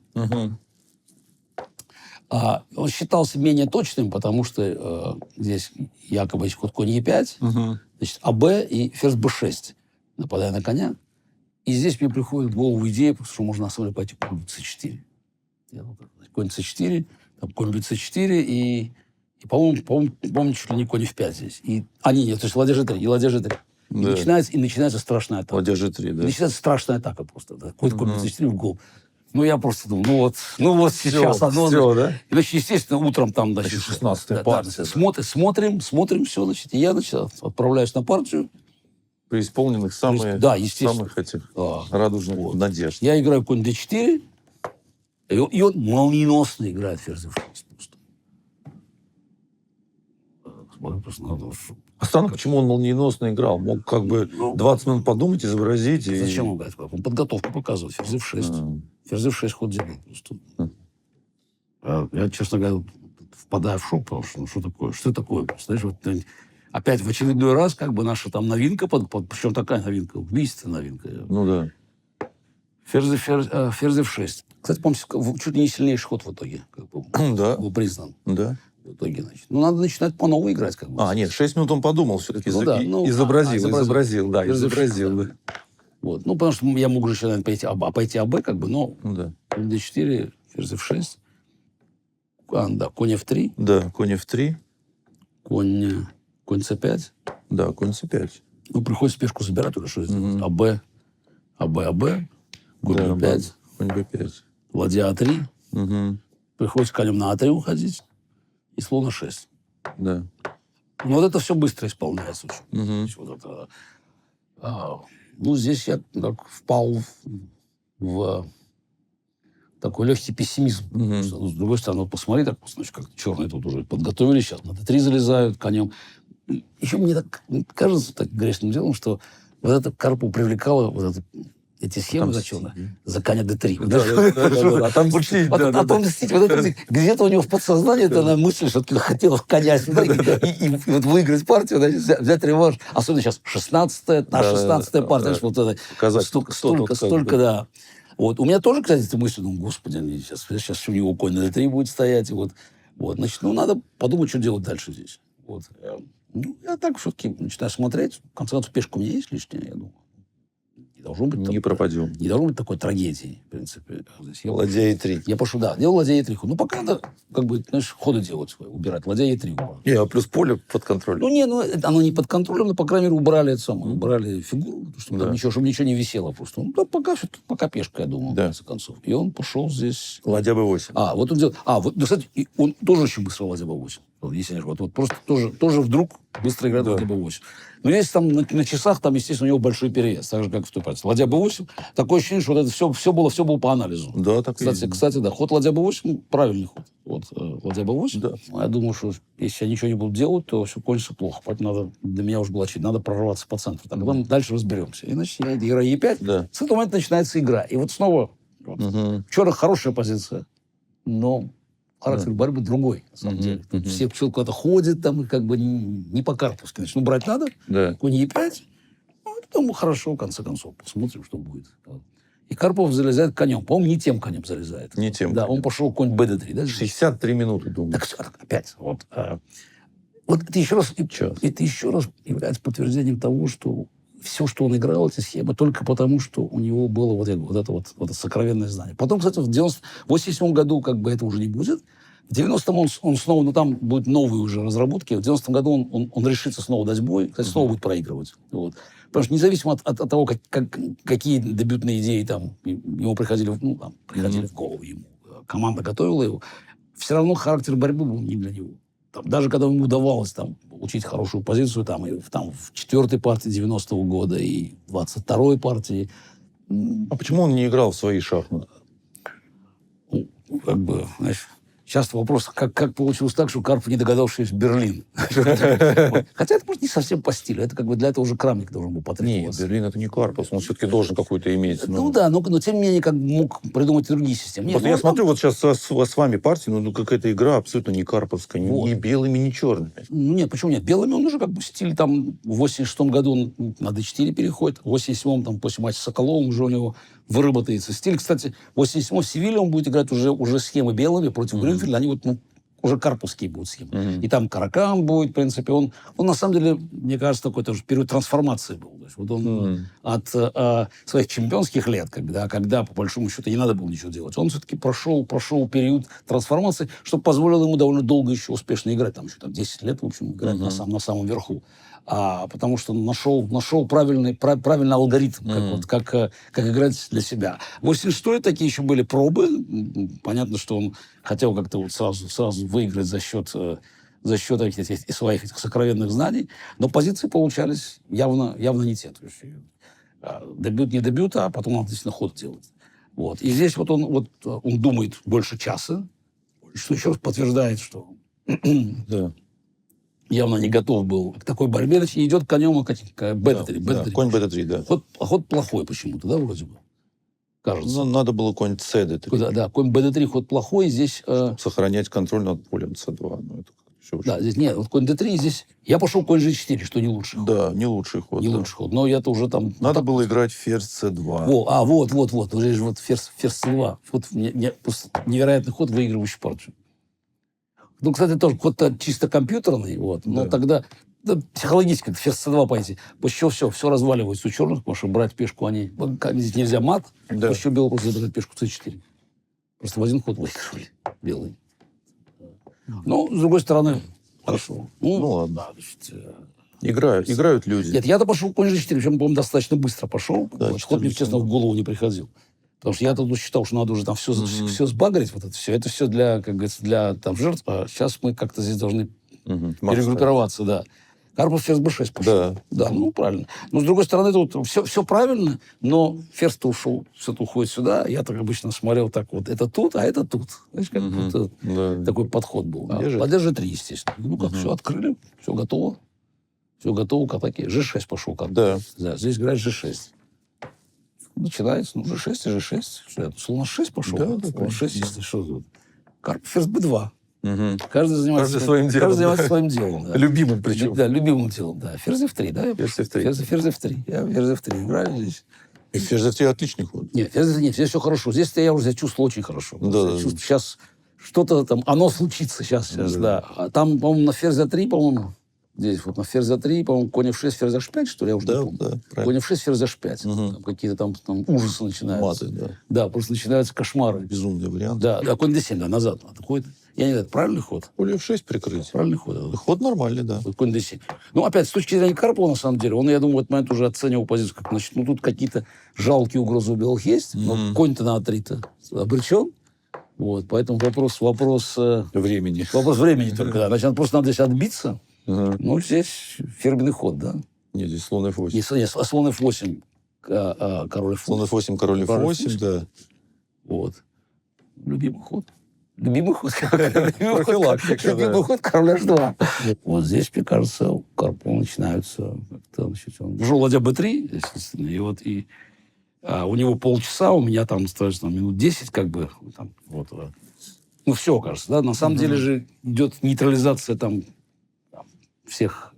Он считался менее точным, потому что здесь якобы есть ход конь e5, значит, АБ и ферзь b6, нападая на коня. И здесь мне приходит в голову идея, что можно на самом деле пойти конь c4. Конь c4, там конь c4 и по-моему, чуть ли не конь f5 здесь. Нет, то есть ладья g3, и ладья g3. И начинается страшная атака. Ладья G3, И да. начинается страшная атака просто. Да. Какой-то конь 24 в гол. Ну, я просто думал, ну вот сейчас оно... Все, да? И, значит, естественно, утром там... Значит, 16-я партия. Смотрим все, значит, и я, значит, отправляюсь на партию. Преисполненных самых этих радужных надежд. Я играю конь d4, и он молниеносно играет ферзь f6. Странно, почему он молниеносно играл? Мог как бы 20 минут подумать, изобразить. Зачем он играет? Он подготовку показывает. Ферзь f6. Ферзь f6 ход делает. Я, честно говоря, впадаю в шок, потому что ну, что такое? Что такое? Знаешь, вот, опять в очередной раз как бы наша там новинка, причем такая новинка, убийственная новинка. Ну да. Ферзь f6. Кстати, по-моему, чуть ли не сильнейший ход в итоге как бы, был признан. Да. В итоге, значит. Ну, надо начинать по новой играть. Как бы. Нет, 6 минут он подумал все-таки. Изобразил. Да. Вот. Ну, потому что я мог же еще, наверное, пойти АБ, как бы, но конь d4, ферзь f6. Конь f3. Да, конь f3. Конь c5. Да, конь c5. Ну, приходится пешку забирать уже, что сделать. АБ. Конь b5. Конь b5. Ладья А3. Приходится конем на А3 уходить. И слон А6. Да. Ну, вот это все быстро исполняется. Вот это, ну, здесь я так впал в такой легкий пессимизм. С другой стороны, вот посмотри, так, значит, как черные тут уже подготовили, сейчас на d3 залезают конем. Еще мне так кажется, так грешным делом, что вот это Карпу привлекало, вот эти схемы зачетные, за коня d3. Да. Отомстить. Отомстить. Вот это где-то у него в подсознании эта мысль, что ты хотел коня и вот выиграть партию, взять реванш. Особенно сейчас 16-я партия. Вот это столько, да. Вот. У меня тоже, кстати, эта мысль, думаю, господи, сейчас у него конь на d3 будет стоять. Вот. Значит, надо подумать, что делать дальше здесь. Вот. Ну, я так все-таки начинаю смотреть. В конце концов, пешка у меня есть лишняя, я думаю. Не пропадем. Не должно быть такой трагедии, в принципе. Ладья e3. Я пошел, делал ладья e3. Ну, пока надо, как бы, знаешь, ходы делать, убирать. Ладья e3. Плюс поле под контролем. Оно не под контролем, но, по крайней мере, убрали это самое. Убрали фигуру, чтобы ничего не висело просто. Ну, пока пешка, я думал, в конце концов. И он пошел здесь... Ладья b8. Вот он делал... кстати, он тоже очень быстро ладья b8. Если вот просто тоже вдруг быстро играет ладья b8. Но если там на часах, там, естественно, у него большой перевес, так же, как в той партии. Ладья b8, такое ощущение, что вот это все было по анализу. Да, так кстати, да. Ход ладья b8, правильный ход. Вот, ладья b8. Да. Я думаю, что если я ничего не буду делать, то все кончится плохо. Поэтому для меня уже было очевидно, надо прорваться по центру. Тогда дальше разберемся. Иначе я играю e5, с этого момента начинается игра. И вот снова, в черных хорошая позиция, но... характер борьбы другой, на самом деле. Все человек куда-то ходит, там, и как бы не по-карповски. Значит, брать надо, конь e5, потом хорошо, в конце концов, посмотрим, что будет. И Карпов залезает конем. По-моему, не тем конем залезает. Не тем. Да, он пошел конь bd3. Да? 63 минуты, думаю. Так, опять. Вот это еще раз является подтверждением того, что все, что он играл, эти схемы, только потому, что у него было вот это сокровенное знание. Потом, кстати, в 87 году как бы это уже не будет. В 90-м он снова, там будут новые уже разработки. В 90-м году он решится снова дать бой, кстати, снова будет проигрывать. Вот. Потому что независимо от того, какие дебютные идеи там ему приходили в голову ему, команда готовила его, все равно характер борьбы был не для него. Даже когда ему удавалось получить хорошую позицию в 4-й партии 90-го года и 22-й партии. А почему он не играл в свои шахматы? Знаешь, часто вопрос, как получилось так, что Карпов не догадался, что есть Берлин. Хотя это, может, не совсем по стилю. Это для этого уже Крамник должен был потребоваться. Нет, Берлин это не Карпов. Он все-таки должен какую-то иметь. Но тем не менее, мог придумать другие системы. Я смотрю, вот сейчас с вами партия, какая-то игра абсолютно не карповская. Ни белыми, ни черными. Нет, почему нет? Белыми он уже стиль в 86-м году он на d4 переходит. В 87-м, после матча с Соколовым уже у него выработается стиль. Кстати, в 87-м в Севиле он будет играть уже схемы белыми против Грюнфельда. Они уже карповские будут схемы. И там Каракам будет, в принципе. Он на самом деле, мне кажется, такой тоже период трансформации был. То есть, он от своих чемпионских лет, когда, по большому счету, не надо было ничего делать, он все-таки прошел период трансформации, что позволило ему довольно долго еще успешно играть. Там еще 10 лет, в общем, играть на самом верху. потому что нашел правильный алгоритм, как играть для себя. 86-й такие еще были пробы. Понятно, что он хотел как-то вот сразу выиграть за счет своих этих сокровенных знаний, но позиции получались явно не те. То есть, дебют не дебют, а потом надо действительно ход делать. Вот. И здесь вот он думает больше часа, что еще раз подтверждает, что явно не готов был к такой борьбе, и идет конем бета-3. Да, конь бета-3, да. Ход плохой почему-то, да, вроде бы? Кажется. Ну, надо было конь cd3. Да, конь bd3 ход плохой, здесь... Сохранять контроль над полем c2. Ну, это все да, здесь нет, вот конь d3, здесь... Я пошел конь g4, что не лучший ход. Да, не лучший ход. Не лучший ход, но я-то уже там... Надо было играть ферзь c2. Вот. Уже же вот ферзь c2. Вот просто невероятный ход, выигрывающий партию. Ну, кстати, тоже ход-то чисто компьютерный, вот, но тогда психологически ферзь c2 пойти. После чего все разваливается у черных, потому что брать пешку здесь нельзя мат, после чего белый просто забирает пешку c4. Просто в один ход выигрывали белый. Но, с другой стороны, хорошо. Ну ладно. Да, Играют люди. Нет, я-то пошел конь g4, причем, по-моему, достаточно быстро пошел. Да, ход мне, честно, в голову не приходил. Потому что я тогда считал, что надо уже там все сбагрить, вот это все. Это все для, как говорится, для там, жертв. А сейчас мы как-то здесь должны перегруппироваться, да. Карпов ферзь b6 пошел. Да, ну, правильно. Но, с другой стороны, тут все правильно, но ферзь-то ушел, все-то уходит сюда. Я так обычно смотрел так вот, это тут, а это тут. Знаешь, как будто такой подход был. Ладья g3, естественно. Ну, как, все открыли, все готово. Все готово к атаке. g6 пошел Карпов. Да, здесь играет g6. Начинается, g6 и g6. Слон 6 пошел. Слон 6, если что. Карпов ферзь b2. Каждый занимается своим делом. Да. Любимым причем. Да, любимым делом, да. Ферзь f3, да? Ферзь f3. Я ферзь f3 играю здесь. И ферзь f3 отличный ход. Нет, здесь все хорошо. Здесь я уже себя чувствую очень хорошо. Да. Сейчас что-то там, оно случится сейчас, да. А там, по-моему, на ферзь a3, по-моему, здесь вот на ферзь a3, по-моему, конь f6, ферзь h5, что ли, я уже не помню. Да, конь f6, ферзь h5. Там какие-то там ужасы начинаются. Маты, да. Да, просто начинаются кошмары. Безумный вариант. Да, конь d7, да, назад отходит. Я не знаю, это правильный ход? Поле f6 прикрыть. Правильный ход. Ход нормальный, да. Конь d7. Ну, опять, с точки зрения Карпова, на самом деле, он, я думаю, в этот момент уже оценивал позицию, как, значит, ну, тут какие-то жалкие угрозы у белых есть, но конь-то на a3-то обречен. Вот, поэтому вопрос времени. Вопрос времени только, да. Значит, просто надо здесь отбиться. Ну, здесь фирменный ход, да. Нет, здесь слон f8. Нет, слон f8, король f8. Слон f8, король f8, да. Вот. Любимый ход. Любимый ход, король h2. Вот здесь, мне кажется, у Карпова начинаются как-то, значит, он вжил ладья b3, естественно, и вот у него полчаса, у меня там остается минут 10, как бы, там, вот. Ну, все, кажется, да. На самом деле же идет нейтрализация там всех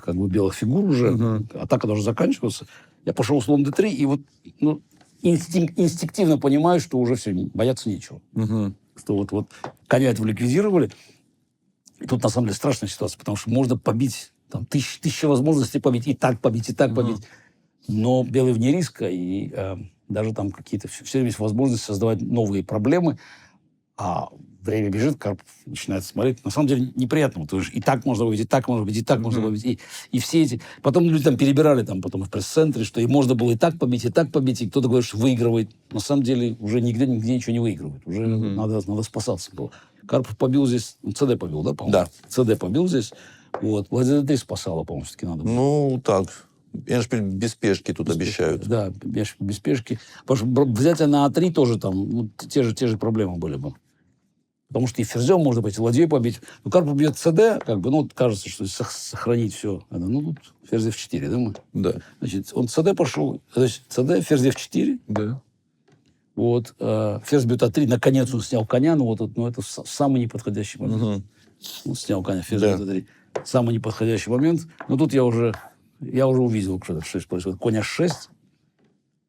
как бы белых фигур уже. Атака должна заканчиваться. Я пошел слон d3, и вот инстинктивно понимаю, что уже все, бояться нечего. Что вот коня этого ликвидировали. И тут, на самом деле, страшная ситуация, потому что можно побить, там, тысяча возможностей побить, и так побить. Но белый вне риска, и даже там какие-то... Все время есть возможность создавать новые проблемы, а время бежит, Карпов начинает смотреть. На самом деле неприятно. То есть и так можно побить, и так можно побить, и так можно побить. И все эти... Потом люди там перебирали там, потом в пресс-центре, что и можно было и так побить, и кто-то говорит, что выигрывает. На самом деле уже нигде ничего не выигрывает. Уже надо спасаться было. Карпов побил здесь... CD побил, да, по-моему? Да. CD побил здесь. Вот. Ладья d3 спасала, по-моему, все-таки надо было. Ну, так. Без пешки тут обещают. Да, без пешки. Потому что взятие на А3 тоже там те же проблемы были бы. Потому что и ферзем можно пойти, ладьей побить. Но Карпов бьет ЦД, как бы, ну, кажется, что сохранить все. Ну, тут ферзь F4, да, мы? Да. Значит, он ЦД пошел, значит, ЦД, ферзь F4. Да. Вот, ферзь бьет А3, наконец он снял коня, но это самый неподходящий момент. Он снял коня, ферзь бьет А3. Самый неподходящий момент. Но тут я уже увидел, что происходит. Конь H6.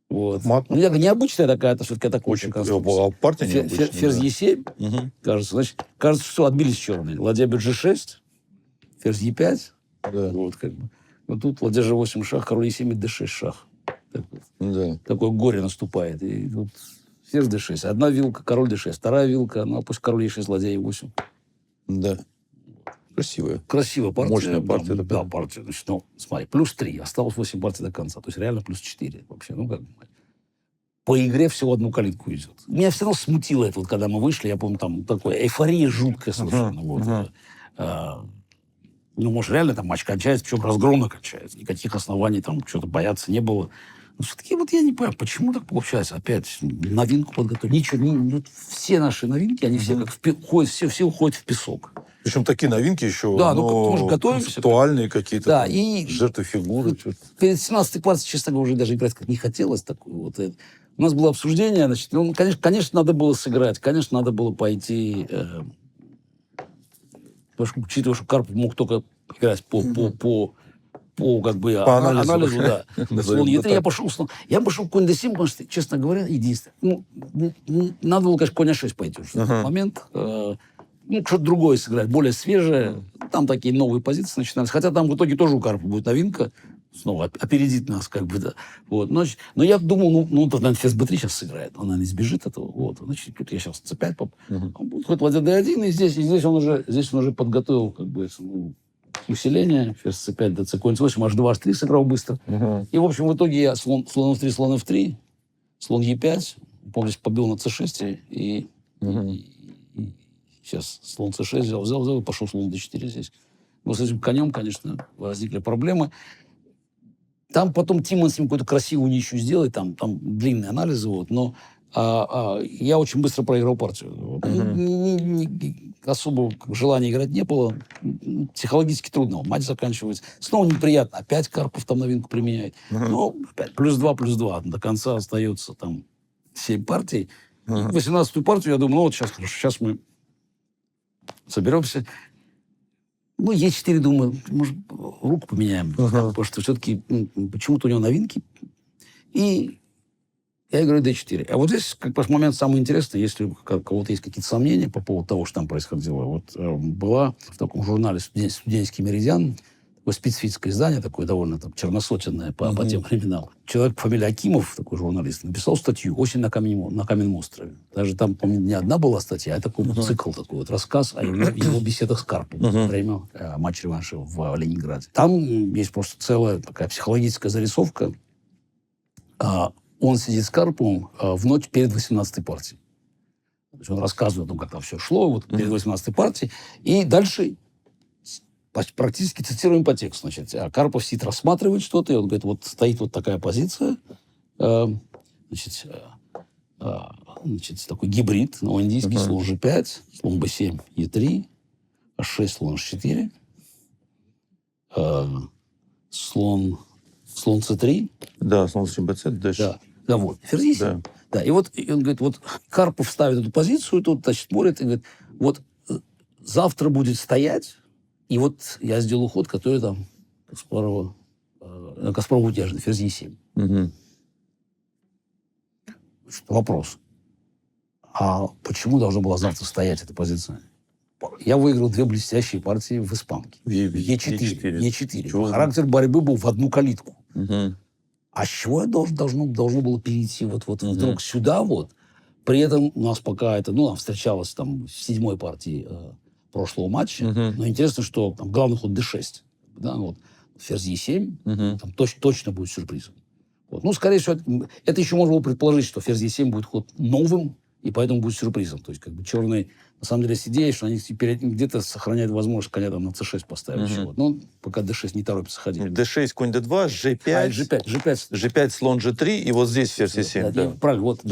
Вот. Необычная такая, это все-таки атака. Очень партия необычная. Ферзь Е7, кажется. Значит, кажется, что отбились черные. Ладья бьет G6, ферзь Е5. Да. Вот, как бы. Вот тут ладья G8 шах, король Е7 и D6 шах. Такое горе наступает. И тут ферзь D6. Одна вилка, король D6. Вторая вилка, ну, пусть король Е6, ладья Е8. Да. Красивая. Красивая партия. Мощная партия Да, такая. да, партия. Значит, ну, смотри, плюс 3. Осталось 8 партий до конца. То есть реально плюс 4 вообще. Ну, как бы. По игре всего одну калитку идет. Меня все равно смутило это, вот, когда мы вышли. Я помню, там такое эйфория жуткая совершенно. Вот. Ну, может, реально там матч кончается, причем разгромно кончается. Никаких оснований там что-то бояться не было. Но все-таки вот я не понимаю, почему так получается. Опять новинку подготовили. Ничего, вот все наши новинки, они все как уходят, все уходят в песок. Причем такие новинки еще, Да, ну, тоже готовимся. концептуальные какие-то. Да, там, и жертвы фигуры. что-то. перед 17-й партией, честно говоря, уже даже играть как не хотелось. Такое, вот это. У нас было обсуждение, значит, ну, конечно, надо было сыграть, конечно, надо было пойти... потому что, учитывая, что Карпов мог только играть по как бы, По анализу. да. Слон Е3 я пошел в конь d7, потому что, честно говоря, единственное. Ну, надо было, конечно, конь А6 пойти уже в этот момент. Ну, что-то другое сыграть, более свежее. Там такие новые позиции начинались. Хотя там в итоге тоже у Карпа будет новинка. Снова опередит нас, как бы, да. Вот. Но я думал, ну, наверное, ферзь b3 сейчас сыграет. Он, наверное, избежит этого. Вот. Значит, тут я сейчас c5 он будет хоть ладья d1, и здесь он уже подготовил, как бы, ну, усиление. Ферзь c5, dc, конь c8, h2, h3 сыграл быстро. И, в общем, в итоге я слон f3, слон f3, слон e5. Помню, побил на c6 и сейчас слон c6 взял и пошел слон d4 здесь. Вот с этим конем, конечно, возникли проблемы. Там потом Тимон с ним какую-то красивую ничью сделает, там длинные анализы, вот, но я очень быстро проиграл партию. Вот. Особо желания играть не было. Психологически трудно. Матч заканчивается. Снова неприятно. Опять Карпов там новинку применяет. Но опять плюс 2. До конца остается там 7 партий. 18-ю партию, я думаю, ну вот сейчас мы соберемся. Ну, Е4, думаю, может, руку поменяем. Потому что все-таки почему-то у него новинки. И я играю d4. А вот здесь как раз момент самый интересный, если у кого-то есть какие-то сомнения по поводу того, что там происходило. Вот была в таком журнале «Студенческий меридиан», такое специфическое издание, такое довольно там черносотенное по тем временам. Человек по фамилии Акимов, такой журналист, написал статью «Осень на Каменном острове». Даже там, помню, не одна была статья, а такой цикл, такой вот рассказ о его беседах с Карповым во время матч-реванша в Ленинграде. Там есть просто целая такая психологическая зарисовка. Он сидит с Карповым в ночь перед 18-й партией. То есть он рассказывает о том, как там все шло, вот перед 18-й партией. И дальше практически цитируем по тексту. Значит, Карпов сидит, рассматривает что-то, и он говорит, вот стоит вот такая позиция, значит, такой гибрид, новоиндийский, слон G5, слон B7, E3, H6, слон H4, слон C3. Да, слон c5, дальше. Да, вот, ферзь E7. Да, и вот и он говорит, вот Карпов ставит эту позицию, тут, значит, смотрит и говорит, вот завтра будет стоять, и вот я сделаю ход, который там Каспарова утяжный, ферзь E7. Вопрос. А почему должна была завтра стоять эта позиция? Я выиграл 2 блестящие партии в испанке. Е4. Характер борьбы был в одну калитку. А с чего я должно было перейти вот вдруг сюда вот? При этом у нас пока это, ну, встречалось там в 7-й партии прошлого матча. Но интересно, что там главный ход d6. Да, вот, ферзь e7. Там точно будет сюрпризом. Вот. Ну, скорее всего, это еще можно было предположить, что ферзь e7 будет ход новым, и поэтому будет сюрпризом. То есть, как бы, черные, на самом деле, есть идея, что они где-то сохраняют возможность коня там на c6 поставить. Еще. Но пока d6 не торопится ходить. d6, конь d2, g5, g5, слон g3, и вот здесь ферзь e7. Да. Правильно, вот,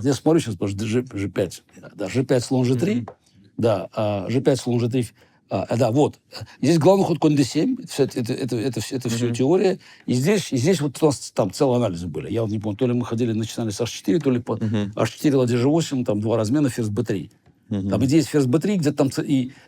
я смотрю сейчас, потому что g5. Да, g5, слон g3. Да, g5, слон g3. Да, вот. Здесь главный ход конь d7. Это все теория. И здесь вот у нас там целые анализы были. Я вот не помню, то ли мы начинали с h4, то ли по h4, ладья g8, там 2 размена, ферзь b3. Там идея есть ферзь b3, где-то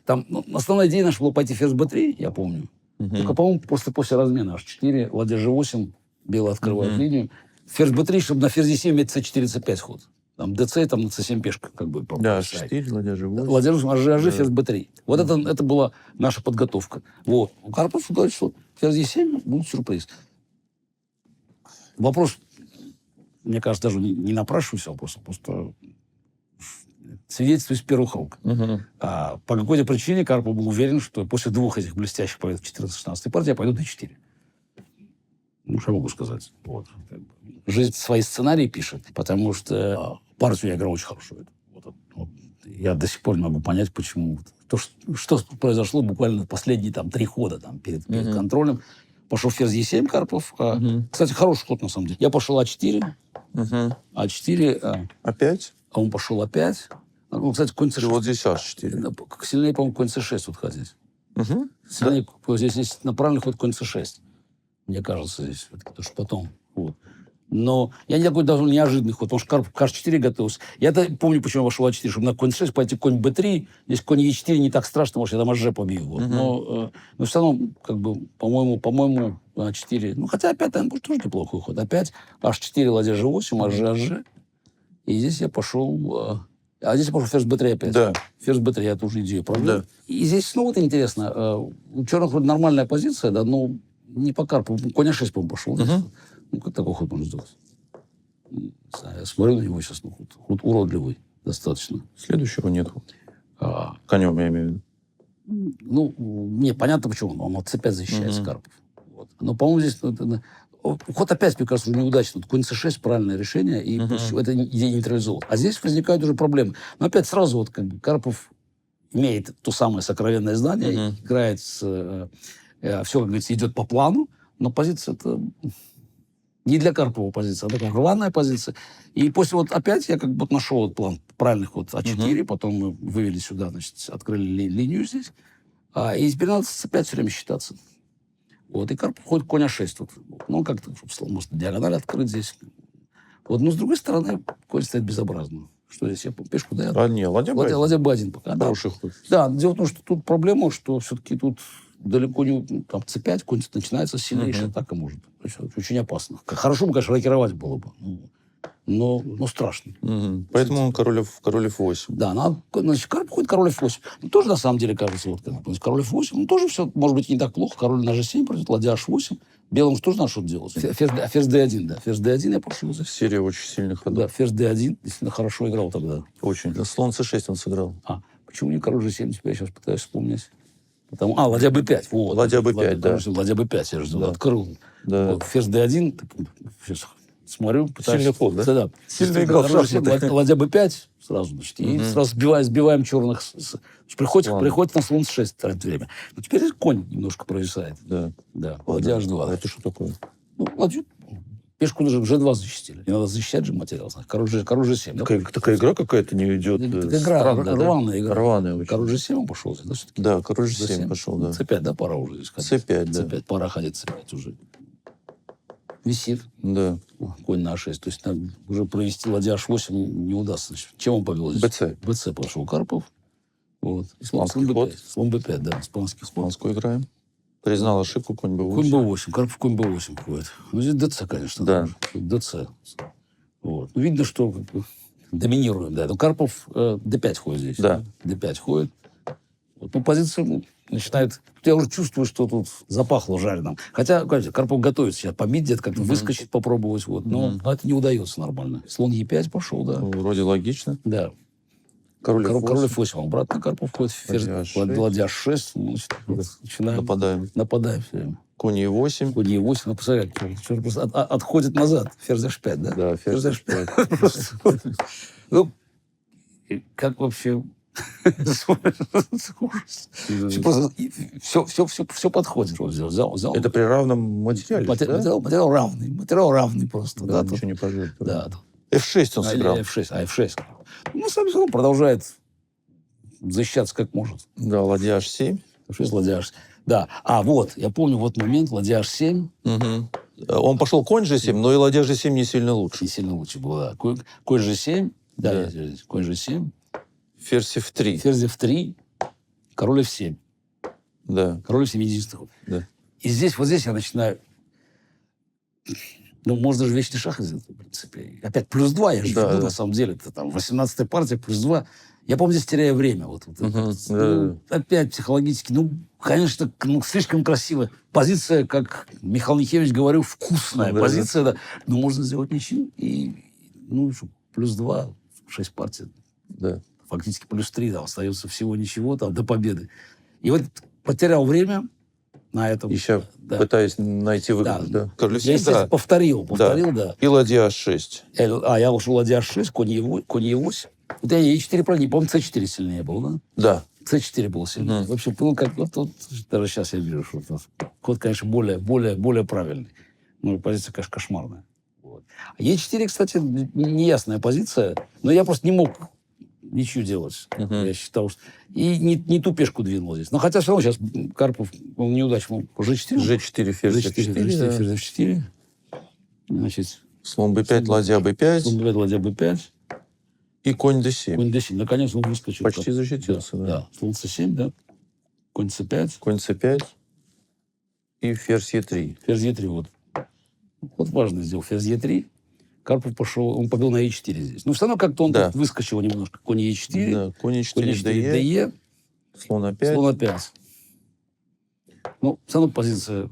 там ну, основная идея наша была пойти ферзь b3, я помню. Только, по-моему, после размена h4, ладья g8, белый открывает линию. Ферзь b3, чтобы на ферзь e7 иметь c4, c5 ход. Там ДЦ, там на c7 пешка, как бы. Да, h4, ладья g8. Ладья g8, ферзь b3. Вот это была наша подготовка. Вот. У Карпов говорит, что ферзь e7 будет сюрприз. Вопрос, мне кажется, даже не напрашивается вопросом. Просто свидетельство из первых рук. Мгм. По какой-то причине Карпов был уверен, что после двух этих блестящих побед в 14-16 партии я пойду d4. Ну, что я могу сказать? Вот. Жизнь свои сценарии пишет, потому что партию я играл очень хорошо. Вот. Я до сих пор не могу понять, почему. Что произошло буквально последние 3 хода перед контролем. Пошел ферзь Е7 Карпов. Кстати, хороший ход, на самом деле. Я пошел А4. Мгм. А4. Опять? А он пошел А5. Ну, кстати, конь Или С6. вот здесь А4. Сильнее, по-моему, конь С6 вот ходить. Мгм. Сильнее, здесь на правильный ход конь С6. Мне кажется, здесь. Потому что потом. Вот. Но я не такой даже неожиданный ход, потому что Карпов к H4 готовился. Я-то помню, почему я вошел А4, чтобы на конь 6 пойти конь Б3. Здесь конь Е4 не так страшно, может, я там АЖ побью. Вот. Но все равно, по-моему, А4... Ну, хотя опять, может, тоже неплохой ход. Опять H4, ладья G8, АЖ. И здесь я пошел... А здесь я пошел ферзь Б3 опять. Да. Ферзь Б3, я тоже идею провел. Да. И здесь, вот интересно, у черных вроде нормальная позиция, да, но не по Карпову. Конь А6, по-моему, пошел. Ну, как такой ход можно сделать? Не знаю, я смотрю на него сейчас, ход уродливый достаточно. Следующего нет. А, Конем, я имею в виду. ну, не, понятно почему. Он от C5 защищается, Карпов. Вот. Но, по-моему, здесь... ход опять, мне кажется, уже неудачный. Конь С6 правильное решение, и это идея нейтрализовала. А здесь возникают уже проблемы. Но опять сразу Карпов имеет то самое сокровенное знание, играет все, как говорится, идет по плану, но позиция это не для Карпова позиция, а такая рваная позиция. И после опять я нашел план правильный ход А4, потом мы вывели сюда, открыли линию здесь. И теперь надо с С5 все время считаться. Вот, и Карпов ходит конь А6 тут. Ну, как-то, может, диагональ открыть здесь. Вот, но с другой стороны, конь стоит безобразно. Что здесь? Я пешку, да? Не, ладья Б1. Ладья Б1 пока. Хороший ход. Да, дело в том, что тут проблема, что все-таки тут далеко не... Там С5, конь начинается сильнейшая атака может. То есть, это очень опасно. Хорошо бы, конечно, рокировать было бы. Но страшно. Поэтому король F8. Да, Карпов ходит король F8. Ну, тоже, на самом деле, кажется, король F8, ну, тоже все, может быть, не так плохо. Король на G7 против ладья H8. Белым же тоже надо что-то делать. Ферзь D1, да. Ферзь D1 я пошел здесь. Серия очень сильных ходов. Да, ферзь D1 действительно хорошо играл тогда. Очень. Слон C6 он сыграл. Почему не король G7? Теперь я сейчас пытаюсь вспомнить. Ладья B5. Вот. Ладья B5, да. Ладья B5 я же открыл. Да. Вот, ферзь D1. Сейчас смотрю, пытаюсь... Сильный ход, да? Да. Сильно играл в шахматы. Ладья B5 сразу, и сразу сбиваем черных. Приходит на слон С6 тратит время. Но теперь конь немножко провисает. Да. Да. Ладья H2. А это что такое? Ладью. Пешку даже G2 защитили. Не надо защищать же материал. Король G7. Такая игра какая-то не идет. Игра, рваная игра. Рваная очень. Король G7 он пошел. Да, все-таки? Да, король G7 пошел, да. C5, да, пора уже здесь ходить. C5, да. C5, пора ходить C5 уже. Висит. Да. Конь на А6. То есть нам уже провести ладья H8 не удастся. Чем он повел здесь? BC. BC пошел Карпов. Вот. Испанский ход. Слон B5, да. Испанский ход. Испанскую играем. Признал ошибку, конь B8. Конь B8. Карпов конь B8 ходит. Ну, здесь ДЦ, конечно. Да. ДЦ. Вот. Ну, видно, что доминируем, да. Но Карпов D5 ходит здесь. Да. D5 ходит. Вот. Ну, позиция начинает... Я уже чувствую, что тут запахло жареным. Хотя, конечно, Карпов готовится сейчас побить, где-то как-то выскочить, попробовать. Вот. Но это не удается нормально. Слон Е5 пошел, да. Вроде логично. Да. Король F8. Обратно Карпов ходит. Ладья H6. Начинаем. Нападаем все время. Конь Е8. Конь Е8. Ну, посмотри, просто отходит назад. Ферзь H5, да? Да, ферзь H5. Ну, как вообще... Просто все подходит. Взял. Это при равном материале, да? Материал равный просто. Да, ничего не пожертвовать. Да. F6 он сыграл. F6. Ну, сам он продолжает защищаться как может. Да, ладья H7. F6, ладья H7. Да. Вот, я помню момент, ладья H7. Он пошел конь G7, но и ладья G7 не сильно лучше. Не сильно лучше было, да. Конь G7. Да, конь G7. Ферзь F3. Ферзь F3. Король F7. Да. Король F7 единственный. Да. И здесь я начинаю... Ну, можно же вечный шах сделать, в принципе. Опять +2 я же веду, на самом деле. Это там 18-я партия, +2. Я, помню, здесь теряю время. Опять психологически. Конечно, слишком красиво. Позиция, как Михаил Михеевич говорил, вкусная позиция. Да. Но можно сделать ничью. И, +2, 6 партий. Да. фактически +3, там остается всего ничего там до победы. И вот потерял время на этом. Еще Да. пытаясь найти выход. Да. Да. Король Я, Е7, естественно, да. повторил, да. И ладья H6. Я ушел ладья H6, конь Е8. Вот я Е4 правильно, не помню, С4 сильнее был, да? Да. С4 был сильнее. В общем, ну, как, вот, даже сейчас я вижу, что ход, конечно, более правильный. Ну, позиция, конечно, кошмарная. Вот. А Е4, кстати, неясная позиция, но я просто не мог ничью делать. Я считал, что... И не ту пешку двинул здесь. Но хотя все равно сейчас Карпов неудачно. G4? G4, ферзь G4, F4. ферзь F4. Значит, Слон B5, ладья B5. слон B5, ладья B5. И конь D7. Конь D7. Наконец он выскочил. Почти защитился, да. Да. Слон C7, да. Конь C5. Конь C5. И ферзь Е3. Ферзь Е3, вот. Вот важно сделал. Ферзь Е3. Карпов пошел, он побил на Е4 здесь. Но все равно как-то он тут выскочил немножко. Конь Е4. Да, конь Е4, Конь Е4, ДЕ. Слон А5. Слон А5. Ну, все равно позиция...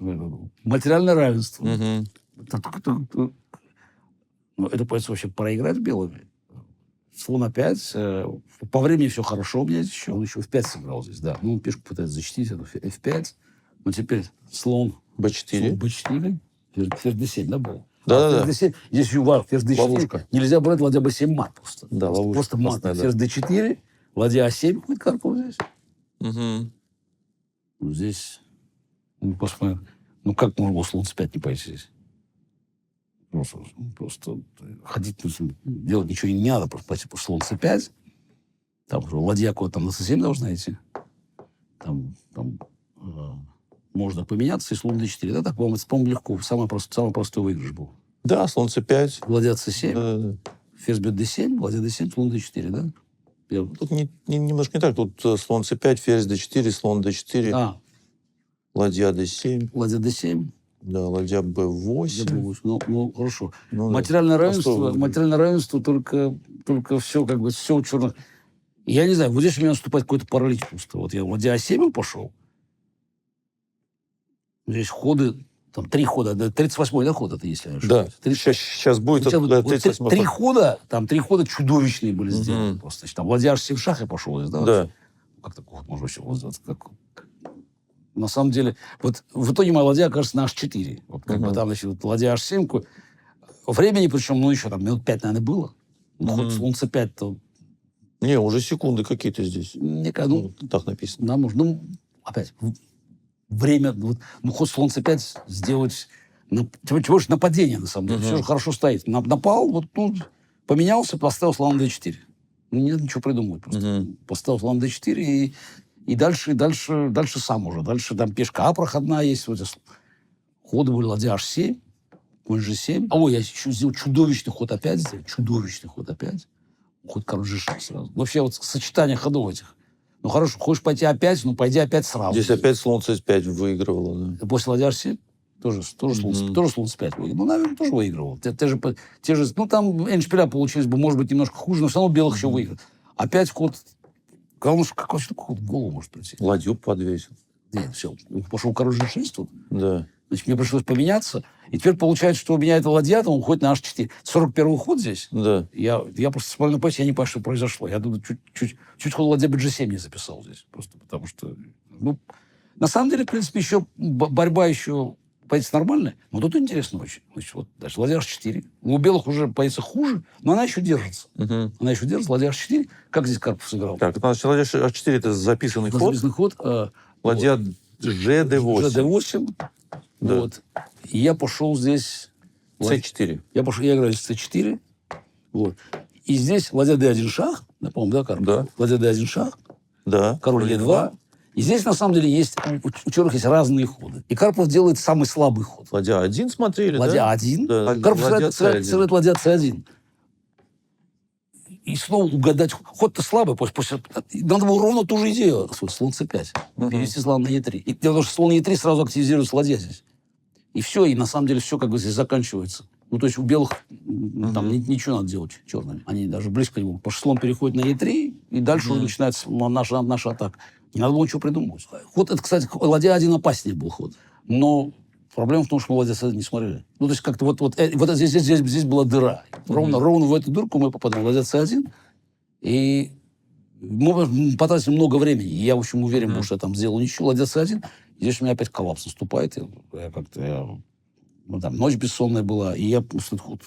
Материальное равенство. Ну, эту позицию вообще проиграть белыми. Слон А5. По времени все хорошо у меня еще. Он еще F5 сыграл здесь, да. Ну, пешку пытается защитить, это F5. Но теперь слон B4. B4. Ферзь D7, да, был? Да. Ферзь D7. Здесь еще ферзь D4. Ловушка. Нельзя брать ладья B7 мат просто. Да, ловушка. Просто мат. Да. Ферзь D4. Ладья А7. Хоть Карпов здесь. Угу. Ну, здесь... Ну, посмотрим. Ну, как можно было слон С5 не пойти здесь? Просто ходить, делать ничего не надо, просто пойти по слон С5. Там уже ладья куда-то там на С7 должна идти. Там можно поменяться, и слон D4. Да, так, по-моему, легко. Самый простой выигрыш был. Да, слон С5. Ладья С7, Да. ферзь бьет D7, ладья D7, слон D4, да? Тут немножко не так. Тут слон С5, ферзь D4, слон D4, ладья D7. Ладья D7. Да, ладья B8. Ну, хорошо. Ну, материальное да. равенство, только все, как бы, все черно. Я не знаю, вот здесь у меня наступает какой-то паралич просто. Вот я ладья А7 пошел. Здесь ходы, там 3 хода, 38-й, да, ход это, если я не ошибаюсь? Да, сейчас будет 38-й. 3 хода, там 3 хода чудовищные были сделаны просто. Значит, там ладья H7 шах я пошел здесь, да? Да. Как такой ход можно вообще сделать? На самом деле, вот в итоге моя ладья окажется на H4. Вот, как бы там, значит, вот, ладья H7. Времени, причем, ну, еще там минут 5, наверное, было. Ну, хоть слон C5, то... Не, уже секунды какие-то здесь. Мне кажется, так написано. Да, может. Ну, опять, время... Вот, ну, ход слон C5 сделать... Чего же нападение, на самом деле. Все же хорошо стоит. Напал, вот тут поменялся, поставил слон D4. Ну, не надо ничего придумывать просто. Поставил слон D4 и дальше сам уже. Дальше там пешка А проходная есть. Вот ходы были ладья H7, конь G7. Я еще сделал чудовищный ход опять сделал. Чудовищный ход опять. Хоть король G6 сразу. Вообще вот сочетание ходов этих. Ну хорошо, хочешь пойти опять, ну пойди опять сразу. Здесь опять слон C5 выигрывало. Да. После ладья H7 тоже слон C5 выиграл. Ну, наверное, тоже выигрывал. Те же, ну там эндшпиля получились бы, может быть, немножко хуже, но все равно белых еще выиграл. Опять ход... Главное, какой ход в голову может прийти. Ладью подвесил. Нет, все. Пошел король G6 тут. Да. Значит, мне пришлось поменяться. И теперь получается, что у меня эта ладья, там уходит на H4. 41-й ход здесь. Да. Я просто смотрю на позицию, я не понимаю, что произошло. Я думаю, чуть ход ладья G7 не записал здесь. Просто потому что... Ну, на самом деле, в принципе, еще борьба еще позиция нормальная. Но тут интересно очень. Значит, вот дальше ладья H4. У белых уже позиция хуже, но она еще держится. Она еще держится. Ладья H4. Как здесь Карпов сыграл? Так, ладья H4 это записанный ход. Записанный ход. Ладья GD8. GD8. Да. Вот. И я пошел здесь... C4. Я играю здесь C4. Вот. И здесь ладья D1 шах. Да, по-моему, да, Карпов? Да. Ладья D1 шах. Да. Король Е2. И здесь, на самом деле, есть у черных есть разные ходы. И Карпов делает самый слабый ход. Ладья 1 смотрели, ладья да? 1. Да. Карпов Ладья сыграет ладья C1. И снова угадать. Ход-то слабый. Надо было ровно ту же идею. Слон C5. Перевести слон на Е3. И дело в том, что слон Е3 сразу активизируется ладья здесь. И все. И на самом деле все как бы здесь заканчивается. Ну, то есть у белых там ничего надо делать черными. Они даже близко не могут. Потому что слон переходит на Е3, и дальше уже начинается наша атака. Не надо было ничего придумывать. Ход, это, кстати, ладья 1 опаснее был ход. Но проблема в том, что мы ладья C1 не смотрели. Ну, то есть как-то вот здесь была дыра. Ровно в эту дырку мы попадаем. Ладья C1. И Мы потратили много времени. И я, в общем, уверен, потому что я там сделал ничего, ладья c1. Здесь у меня опять коллапс наступает. Там ночь бессонная была, и я просто ход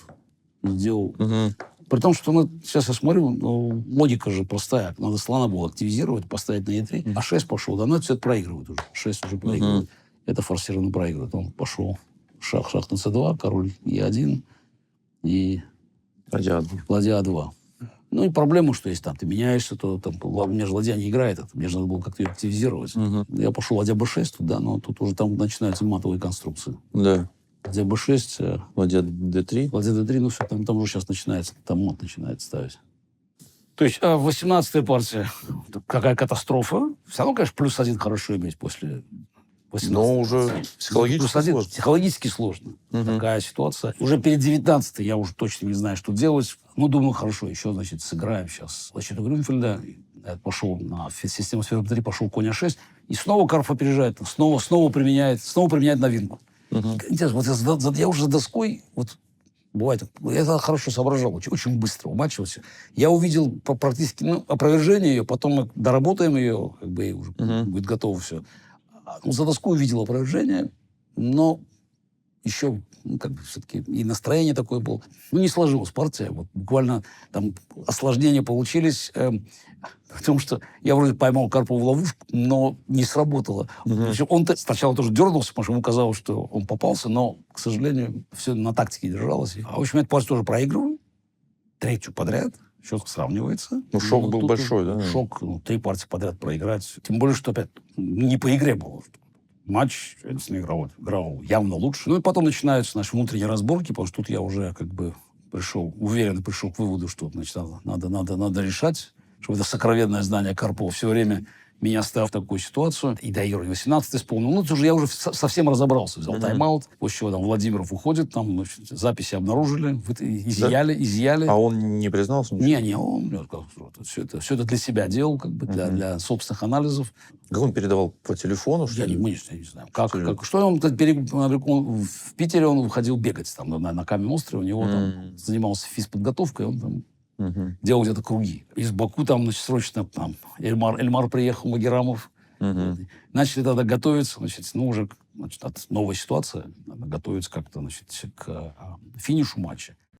сделал. При том, что сейчас я смотрю, логика же простая. Надо слона было активизировать, поставить на e3. А 6 пошел, да, но все это проигрывает уже. 6 уже проигрывает. Это форсированно проигрывает. Он пошел шах на c2, король e1 и ладья a2. Ну и проблема, что если там ты меняешься, то там между ладья не играет. Мне же надо было как-то ее активизировать. Я пошел ладья b6, да, но тут уже там начинаются матовые конструкции. Да. Ладья b6. Ладья d3. Ладья d3, ну все, там уже сейчас начинается, там мат начинает ставить. То есть 18-я партия, какая катастрофа. Все равно, конечно, +1 хорошо иметь после 18-й. Но уже психологически сложно. Психологически сложно. Такая ситуация. Уже перед 19-й я уже точно не знаю, что делать. Ну, думаю, хорошо, еще, значит, сыграем сейчас защиту Грюнфельда. Я пошел на систему сферы 3, пошел конь А6. И снова Карпов опережает, снова применяет новинку. Интересно, я уже за доской, бывает, я тогда хорошо соображал, очень быстро умачивался. Я увидел практически опровержение ее, потом мы доработаем ее, как бы и уже будет готово все. За доской увидел опровержение, но еще, все-таки и настроение такое было. Не сложилась партия. Буквально там осложнения получились. Потому что я вроде поймал Карпова в ловушку, но не сработало. Причем он сначала тоже дернулся, потому что ему казалось, что он попался, но, к сожалению, все на тактике держалось. В общем, эту партию тоже проигрываю. Третью подряд. Счет сравнивается. Шок был большой, да? Шок. 3 партии подряд проиграть. Тем более, что опять не по игре было. Матч играл явно лучше. Ну и потом начинаются наши внутренние разборки, потому что тут я уже уверенно пришел к выводу, что значит, надо решать, что это сокровенное знание Карпова все время меня ставил в такую ситуацию. И до Евро 18 исполнил. Я уже совсем разобрался. Взял тайм-аут. После чего там Владимиров уходит. Там записи обнаружили. Изъяли. А он не признался? Не, он все это для себя делал, для собственных анализов. Как он передавал по телефону? Я не знаю. Что он в Питере он выходил бегать там, на Каменном острове. У него там занимался физподготовкой. Он там делал где-то круги. Из Баку там, срочно Эльмар приехал, Магерамов. Начали тогда готовиться, уже от новой ситуации. Надо готовиться как-то, к финишу матча.